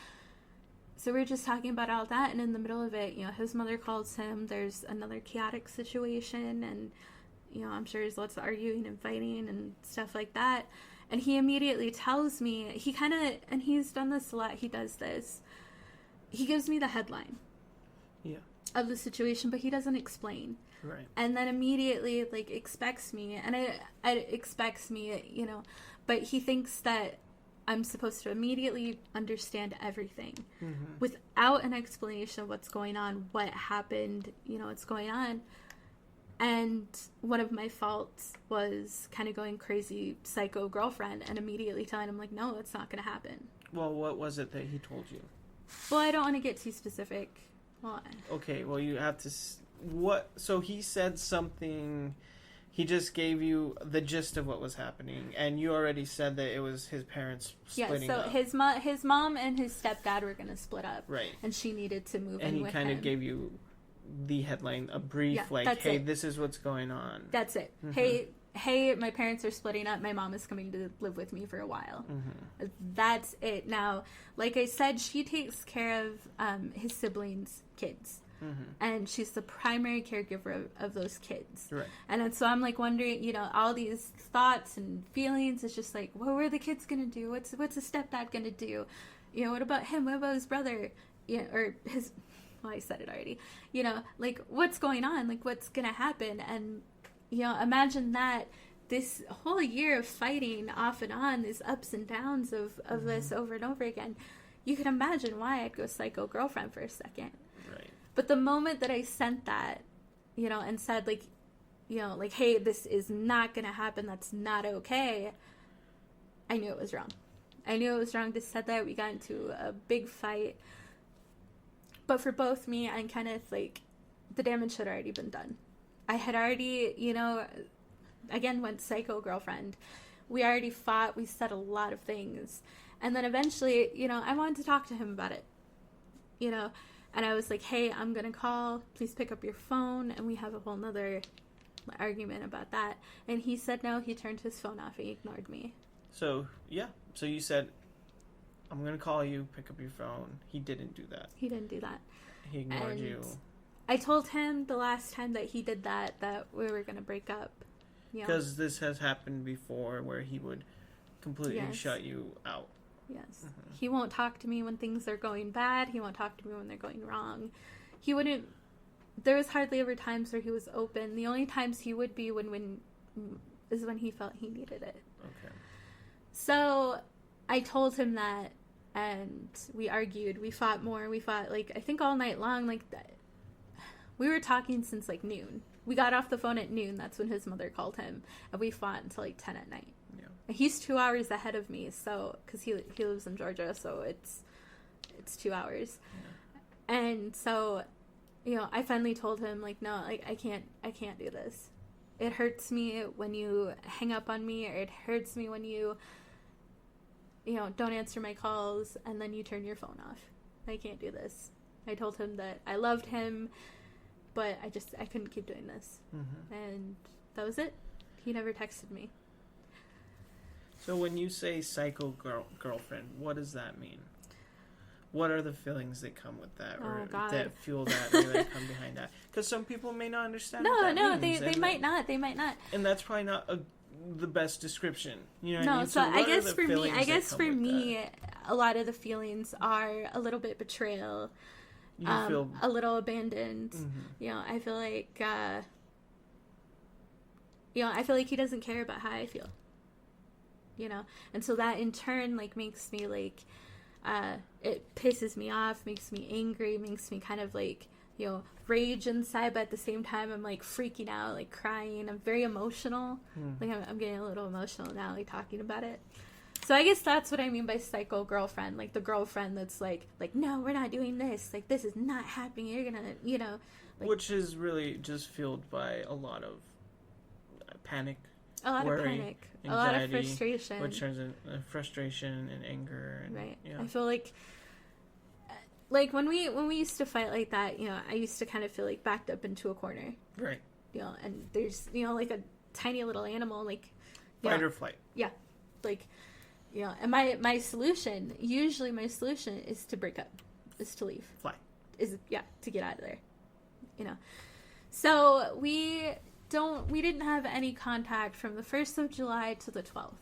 So we were just talking about all that, and in the middle of it, you know, his mother calls him. There's another chaotic situation, and, you know, I'm sure there's lots of arguing and fighting and stuff like that. And he immediately tells me, and he's done this a lot, he does this. He gives me the headline of the situation, but he doesn't explain. Right. And then immediately, like, expects me, and I expects me, you know, but he thinks that I'm supposed to immediately understand everything without an explanation of what's going on, what happened, you know, what's going on. And one of my faults was kind of going crazy psycho girlfriend and immediately telling him, like, no, it's not going to happen. Well, what was it that he told you? Well, I don't want to get too specific. Well, okay, well, you have to... So he said something... He just gave you the gist of what was happening, and you already said that it was his parents splitting up. Yeah, so his mom and his stepdad were going to split up. Right. And she needed to move in with him. And he kind of gave you the headline, a brief, hey, this is what's going on. That's it. Hey, my parents are splitting up. My mom is coming to live with me for a while. That's it. Now, like I said, she takes care of his siblings' kids. And she's the primary caregiver of those kids. Right. And so I'm like wondering, you know, all these thoughts and feelings. It's just like, what were the kids gonna do? What's a stepdad gonna do? You know, what about him? What about his brother? Yeah, or his. Well, I said it already. You know, like, what's going on? Like, what's gonna happen? And, you know, imagine that this whole year of fighting off and on, these ups and downs of this over and over again. You can imagine why I'd go psycho girlfriend for a second. But the moment that I sent that, you know, and said, like, you know, like, hey, this is not going to happen. That's not okay. I knew it was wrong. I knew it was wrong to said that. We got into a big fight. But for both me and Kenneth, like, the damage had already been done. I had already, you know, again, went psycho girlfriend. We already fought. We said a lot of things. And then eventually, you know, I wanted to talk to him about it, you know. And I was like, hey, I'm going to call. Please pick up your phone. And we have a whole nother argument about that. And he said no. He turned his phone off. He ignored me. So, yeah. So you said, I'm going to call you. Pick up your phone. He didn't do that. He didn't do that. He ignored you. I told him the last time that he did that we were going to break up. Because this has happened before where he would completely shut you out. Yes. He won't talk to me when things are going bad. He won't talk to me when they're going wrong. He wouldn't... There was hardly ever times where he was open. The only times he would be when he felt he needed it. Okay. So I told him that, and we argued. We fought more. We fought, like, I think all night long. Like, we were talking since, like, noon. We got off the phone at noon. That's when his mother called him. And we fought until, like, 10 at night. He's 2 hours ahead of me, so because he lives in Georgia, so it's 2 hours, and so, you know, I finally told him, like, no, like, I can't do this. It hurts me when you hang up on me, or it hurts me when you know, don't answer my calls and then you turn your phone off. I can't do this. I told him that I loved him, but I couldn't keep doing this. Mm-hmm. And that was it. He never texted me. So when you say psycho girlfriend, what does that mean? What are the feelings that come with that, or that fuel that, or that come behind that? Because some people may not understand. They might not. They might not. And that's probably not the best description. You know what I mean? So I guess for me, a lot of the feelings are a little bit betrayal. You feel a little abandoned. Mm-hmm. You know, I feel like he doesn't care about how I feel. You know, and so that in turn like makes me like it pisses me off, makes me angry, makes me kind of like, you know, rage inside, but at the same time I'm like freaking out, like crying. I'm very emotional. Like I'm getting a little emotional now, like talking about it. So I guess that's what I mean by psycho girlfriend, like the girlfriend that's like no, we're not doing this, like this is not happening, you're gonna, you know, like, which is really just fueled by a lot of panic, worry, anxiety, a lot of frustration, which turns into frustration and anger, and, right. Yeah. I feel like when we used to fight like that, you know, I used to kind of feel like backed up into a corner, right? You know, and there's, you know, like a tiny little animal, like fight or flight, yeah, like. You know, and my solution is to break up, is to leave. Fly. To get out of there. You know. So we didn't have any contact from the 1st of July to the 12th.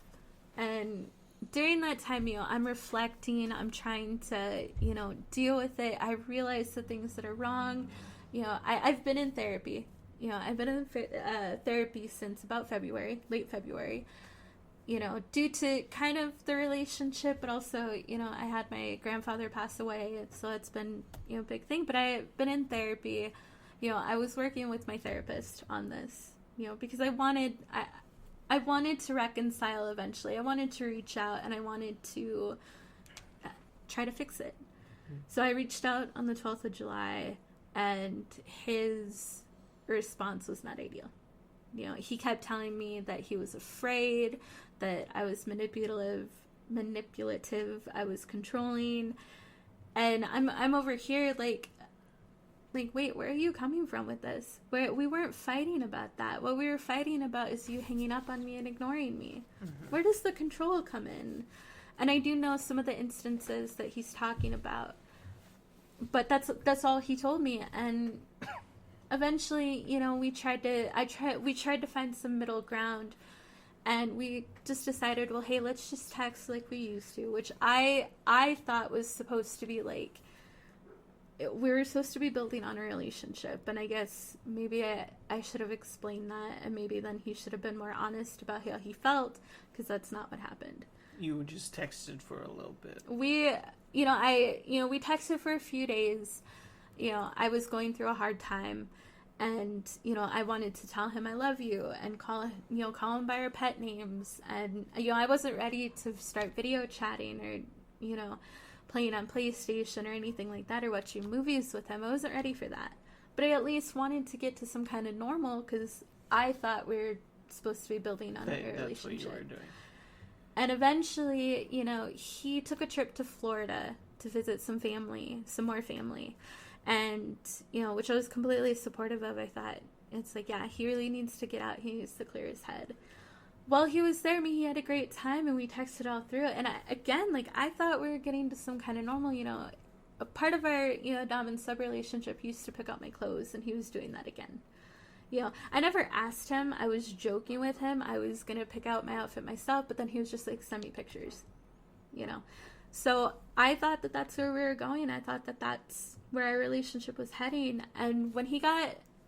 And during that time, you know, I'm reflecting, I'm trying to, you know, deal with it. I realize the things that are wrong. You know, I've been in therapy. You know, I've been in therapy since about late February. You know, due to kind of the relationship, but also, you know, I had my grandfather pass away, so it's been, you know, a big thing. But I've been in therapy. You know, I was working with my therapist on this, you know, because I wanted to reconcile eventually. I wanted to reach out, and I wanted to try to fix it. So I reached out on the 12th of July, and his response was not ideal. You know, he kept telling me that he was afraid, that I was manipulative, I was controlling, and I'm over here like, wait, where are you coming from with this? We weren't fighting about that. What we were fighting about is you hanging up on me and ignoring me. Mm-hmm. Where does the control come in? And I do know some of the instances that he's talking about, but that's all he told me. And eventually, you know, we tried to find some middle ground, and we just decided, well, hey, let's just text like we used to, which I thought was supposed to be like, we were supposed to be building on a relationship. And I guess maybe I should have explained that, and maybe then he should have been more honest about how he felt, because that's not what happened. You just texted for a little bit. We texted for a few days. You know, I was going through a hard time. And, you know, I wanted to tell him I love you and call him by our pet names. And, you know, I wasn't ready to start video chatting or, you know, playing on PlayStation or anything like that, or watching movies with him. I wasn't ready for that. But I at least wanted to get to some kind of normal, because I thought we were supposed to be building on a relationship. That's what you were doing. And eventually, you know, he took a trip to Florida to visit some more family. And, you know, which I was completely supportive of. I thought, it's like, yeah, he really needs to get out. He needs to clear his head. While he was there, he had a great time, and we texted all through it. And I thought we were getting to some kind of normal, you know. A part of our, you know, dom and sub relationship, he used to pick out my clothes, and he was doing that again. You know, I never asked him. I was joking with him. I was going to pick out my outfit myself, but then he was just like, send me pictures, you know. So I thought that that's where we were going. I thought that that's where our relationship was heading. And when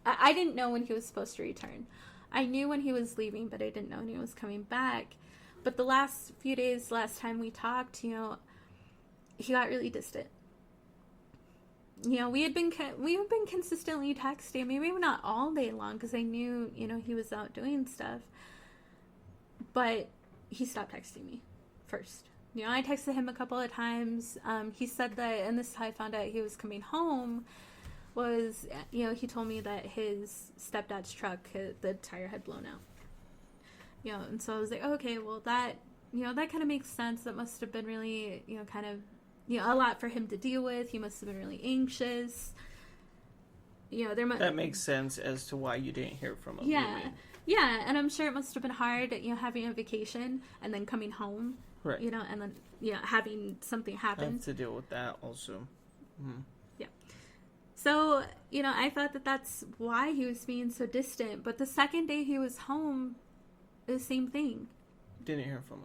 I didn't know when he was supposed to return. I knew when he was leaving, but I didn't know when he was coming back. But the last few days, last time we talked, you know, he got really distant. You know, we had been consistently texting, maybe not all day long, because I knew, you know, he was out doing stuff. But he stopped texting me first. You know, I texted him a couple of times. He said that, and this is how I found out he was coming home, was, you know, he told me that his stepdad's truck, the tire had blown out. You know, and so I was like, oh, okay, well, that, you know, that kind of makes sense. That must have been really, you know, kind of, you know, a lot for him to deal with. He must have been really anxious. That makes sense as to why you didn't hear from him. Yeah, and I'm sure it must have been hard, having a vacation and then coming home, right? And then having something happen. I have to deal with that also. Mm-hmm. Yeah. So I thought that's why he was being so distant. But the second day he was home, the same thing. Didn't hear from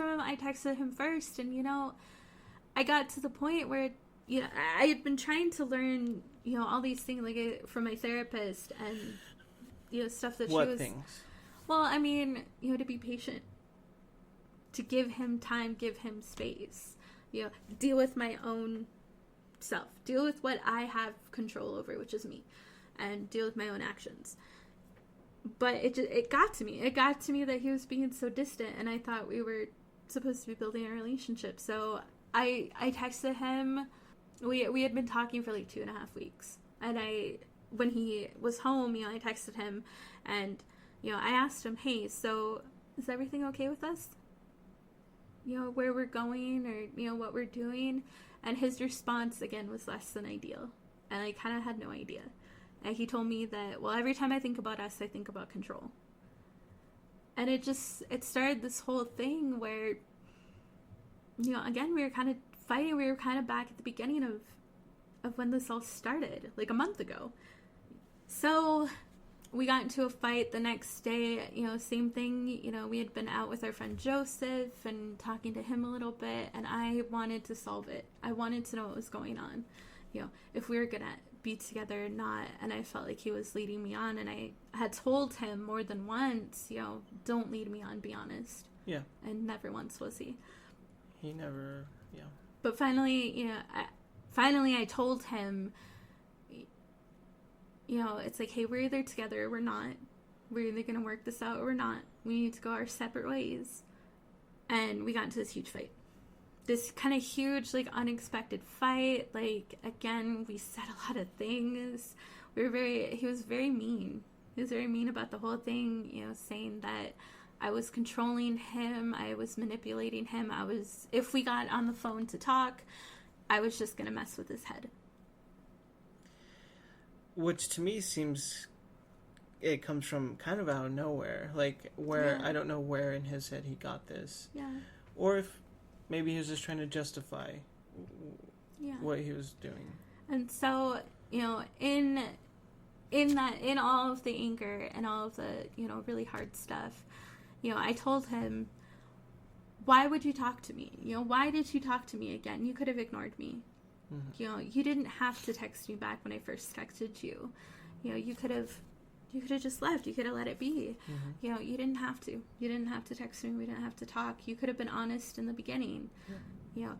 him. I texted him first, and I got to the point where I had been trying to learn all these things from my therapist and stuff that what she was. Things? Well, I mean, to be patient, to give him time, give him space, deal with my own self, deal with what I have control over, which is me, and deal with my own actions. But it got to me. It got to me that he was being so distant, and I thought we were supposed to be building a relationship. So I texted him. We had been talking for 2.5 weeks, and when he was home, I texted him, and I asked him, hey, so is everything okay with us? Where we're going, or what we're doing. And his response again was less than ideal, and I kind of had no idea. And he told me that, well, every time I think about us, I think about control. And it started this whole thing where, again, we were kind of fighting. We were kind of back at the beginning of when this all started, a month ago. So we got into a fight the next day, same thing. We had been out with our friend Joseph and talking to him a little bit, and I wanted to solve it. I wanted to know what was going on, if we were going to be together or not. And I felt like he was leading me on, and I had told him more than once, don't lead me on, be honest. Yeah. And never once was he. He never, yeah. But finally, I told him, it's hey, we're either together or we're not. We're either going to work this out or we're not. We need to go our separate ways. And we got into this huge fight. This kind of huge, unexpected fight. Again, we said a lot of things. He was very mean. He was very mean about the whole thing, saying that I was controlling him. I was manipulating him. If we got on the phone to talk, I was just going to mess with his head. Which to me seems, it comes from kind of out of nowhere. I don't know where in his head he got this. Yeah. Or if maybe he was just trying to justify what he was doing. And so, in all of the anger and all of the, really hard stuff, I told him, why would you talk to me? Why did you talk to me again? You could have ignored me. Mm-hmm. You didn't have to text me back when I first texted you. You could have just left. You could have let it be. Mm-hmm. You didn't have to. You didn't have to text me. We didn't have to talk. You could have been honest in the beginning. Yeah.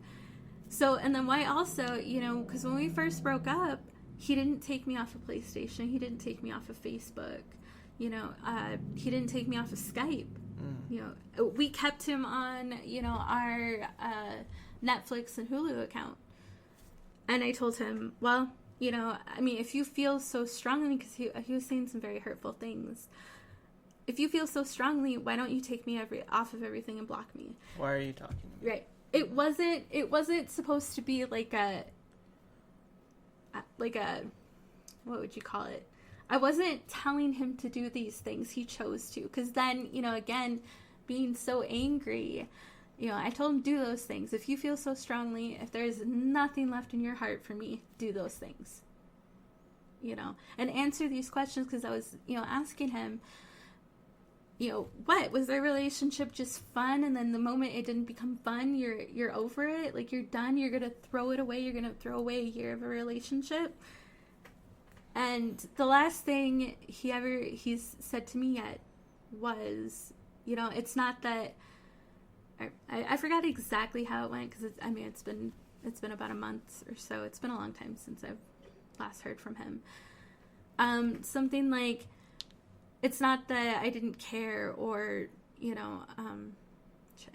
So, and then why also, because when we first broke up, he didn't take me off of PlayStation. He didn't take me off of Facebook. He didn't take me off of Skype. Mm. We kept him on, our Netflix and Hulu account. And I told him, well, if you feel so strongly, because he was saying some very hurtful things. If you feel so strongly, why don't you take me off of everything and block me? Why are you talking to me? Right. It wasn't supposed to be like a, what would you call it? I wasn't telling him to do these things. He chose to. Because then, again, being so angry, I told him, do those things. If you feel so strongly, if there's nothing left in your heart for me, do those things. And answer these questions, because I was, asking him, what? Was their relationship just fun? And then the moment it didn't become fun, you're over it? You're done? You're going to throw it away? You're going to throw away a year of a relationship? And the last thing he's said to me yet was, it's not that, I forgot exactly how it went, because it's been about a month or so. It's been a long time since I've last heard from him. Something like, it's not that I didn't care, or shit.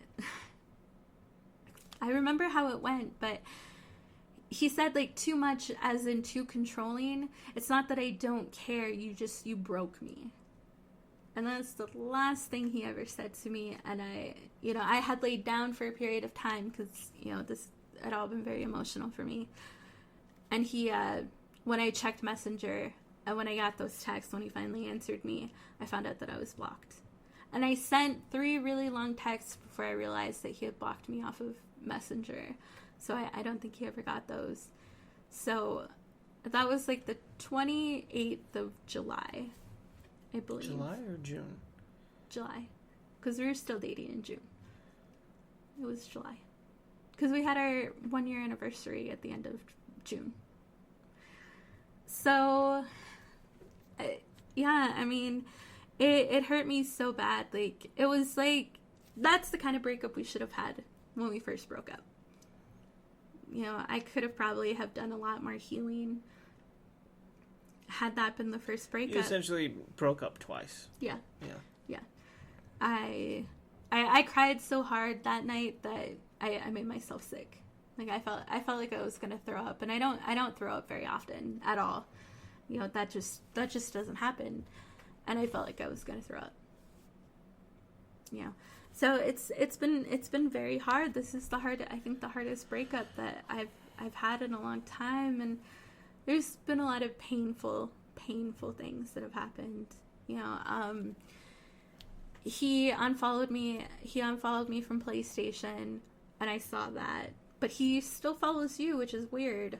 I remember how it went, but he said too much, as in too controlling. It's not that I don't care, you broke me. And that's the last thing he ever said to me. And I had laid down for a period of time, because, this had all been very emotional for me. And he, when I checked Messenger, And when I got those texts, when he finally answered me, I found out that I was blocked. And I sent 3 really long texts before I realized that he had blocked me off of Messenger. So I don't think he ever got those. So that was like the 28th of July, I believe. July or June? July. Because we were still dating in June. It was July. Because we had our 1-year anniversary at the end of June. So, yeah, I mean, it hurt me so bad. Like, it was like, that's the kind of breakup we should have had when we first broke up. You know, I could have probably have done a lot more healing had that been the first breakup. You essentially broke up twice. Yeah. Yeah. Yeah. I cried so hard that night that I made myself sick. Like I felt like I was gonna throw up, and I don't throw up very often at all. You know, that just doesn't happen, and I felt like I was gonna throw up. Yeah, so it's been very hard. This is the hardest breakup that I've had in a long time, and there's been a lot of painful things that have happened. You know, he unfollowed me from PlayStation, and I saw that. But he still follows you, which is weird.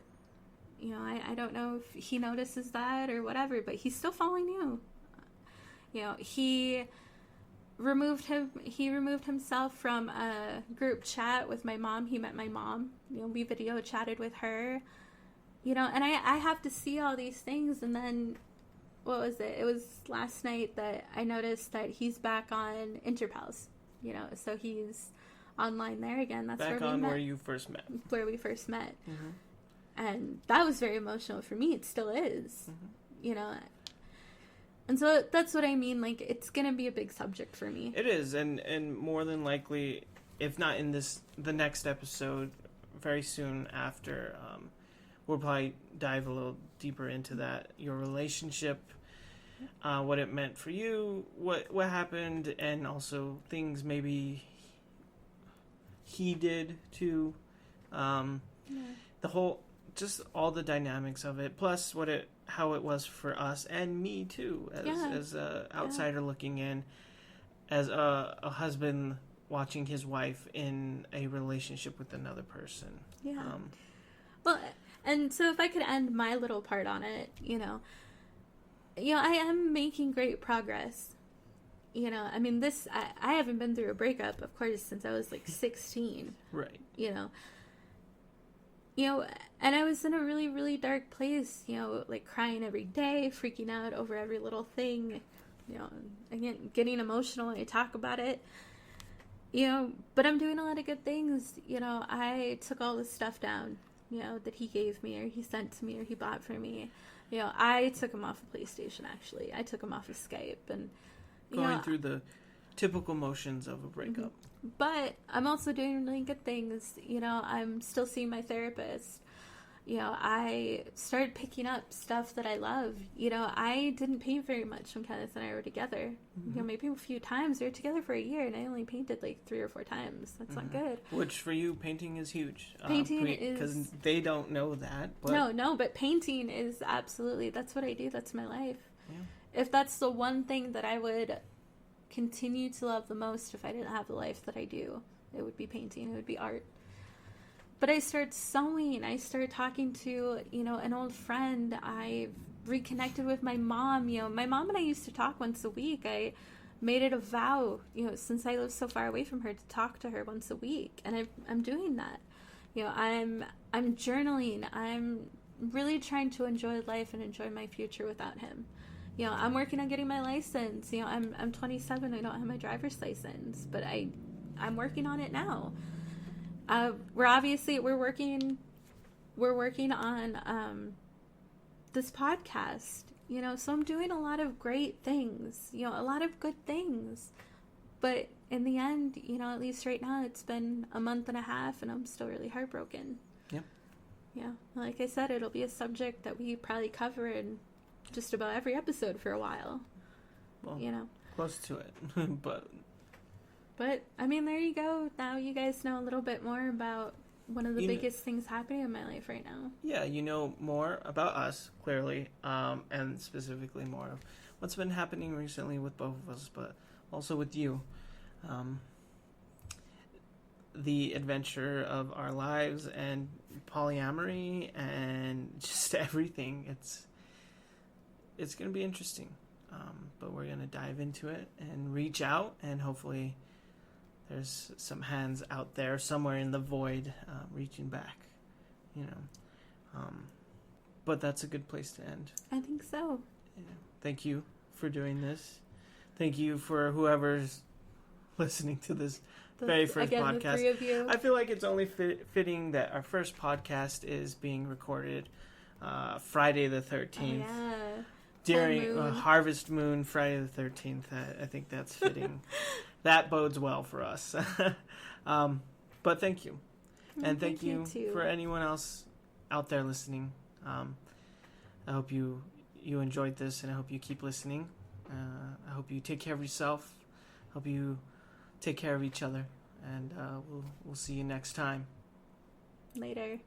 You know, I don't know if he notices that or whatever, but he's still following you. You know, he removed himself from a group chat with my mom. He met my mom. You know, we video chatted with her. You know, and I have to see all these things, and then what was it? It was last night that I noticed that he's back on Interpals. You know, so he's online there again. That's back where we on met. where you first met. Where we first met. Mm-hmm. And that was very emotional for me. It still is. Mm-hmm. You know. And so that's what I mean. Like, it's going to be a big subject for me. It is, and more than likely, if not in the next episode, very soon after, we'll probably dive a little deeper into that. Your relationship, what it meant for you, what happened, and also things maybe he did too. The whole, just all the dynamics of it, plus how it was for us and me too, as a outsider looking in, as a husband watching his wife in a relationship with another person. Yeah. Well, and so if I could end my little part on it, you know, I am making great progress. You know, I mean, I haven't been through a breakup, of course, since I was like 16. Right. You know, and I was in a really, really dark place, you know, like crying every day, freaking out over every little thing, you know, again, getting emotional when I talk about it, you know, but I'm doing a lot of good things. You know, I took all the stuff down, you know, that he gave me or he sent to me or he bought for me. You know, I took him off of PlayStation, actually. I took him off of Skype and going through the typical motions of a breakup. Mm-hmm. But I'm also doing really good things. You know, I'm still seeing my therapist. You know, I started picking up stuff that I love. You know, I didn't paint very much when Kenneth and I were together. Mm-hmm. You know, maybe a few times. We were together for a year, and I only painted like 3 or 4 times. That's not good. Which for you, painting is huge. Painting is... Because they don't know that. But... No, but painting is absolutely... That's what I do. That's my life. Yeah. If that's the one thing that I would continue to love the most if I didn't have the life that I do, it would be painting. It would be art. But I started sewing. I started talking to, you know, an old friend. I reconnected with my mom. You know, my mom and I used to talk once a week. I made it a vow, you know, since I live so far away from her, to talk to her once a week. And I'm doing that. You know, I'm journaling. I'm really trying to enjoy life and enjoy my future without him. You know, I'm working on getting my license. You know, I'm 27. I don't have my driver's license, but I'm working on it now. We're working on this podcast, you know, so I'm doing a lot of great things, you know, a lot of good things. But in the end, you know, at least right now, it's been a month and a half and I'm still really heartbroken. Yep. Yeah. Like I said, it'll be a subject that we probably cover in just about every episode for a while. Well, you know, close to it. But I mean, there you go. Now you guys know a little bit more about one of the You kn- biggest things happening in my life right now. Yeah, you know more about us, clearly, and specifically more of what's been happening recently with both of us, but also with you. Um, the adventure of our lives and polyamory and just everything. It's going to be interesting, but we're going to dive into it and reach out, and hopefully there's some hands out there somewhere in the void reaching back, you know. But that's a good place to end. I think so. Yeah. Thank you for doing this. Thank you for whoever's listening to this very first podcast. The three of you. I feel like it's only fitting that our first podcast is being recorded Friday the 13th. Oh, yeah. During Harvest Moon, Friday the 13th. I think that's fitting. That bodes well for us. But thank you. And thank you for anyone else out there listening. I hope you enjoyed this, and I hope you keep listening. I hope you take care of yourself. Hope you take care of each other. And we'll see you next time. Later.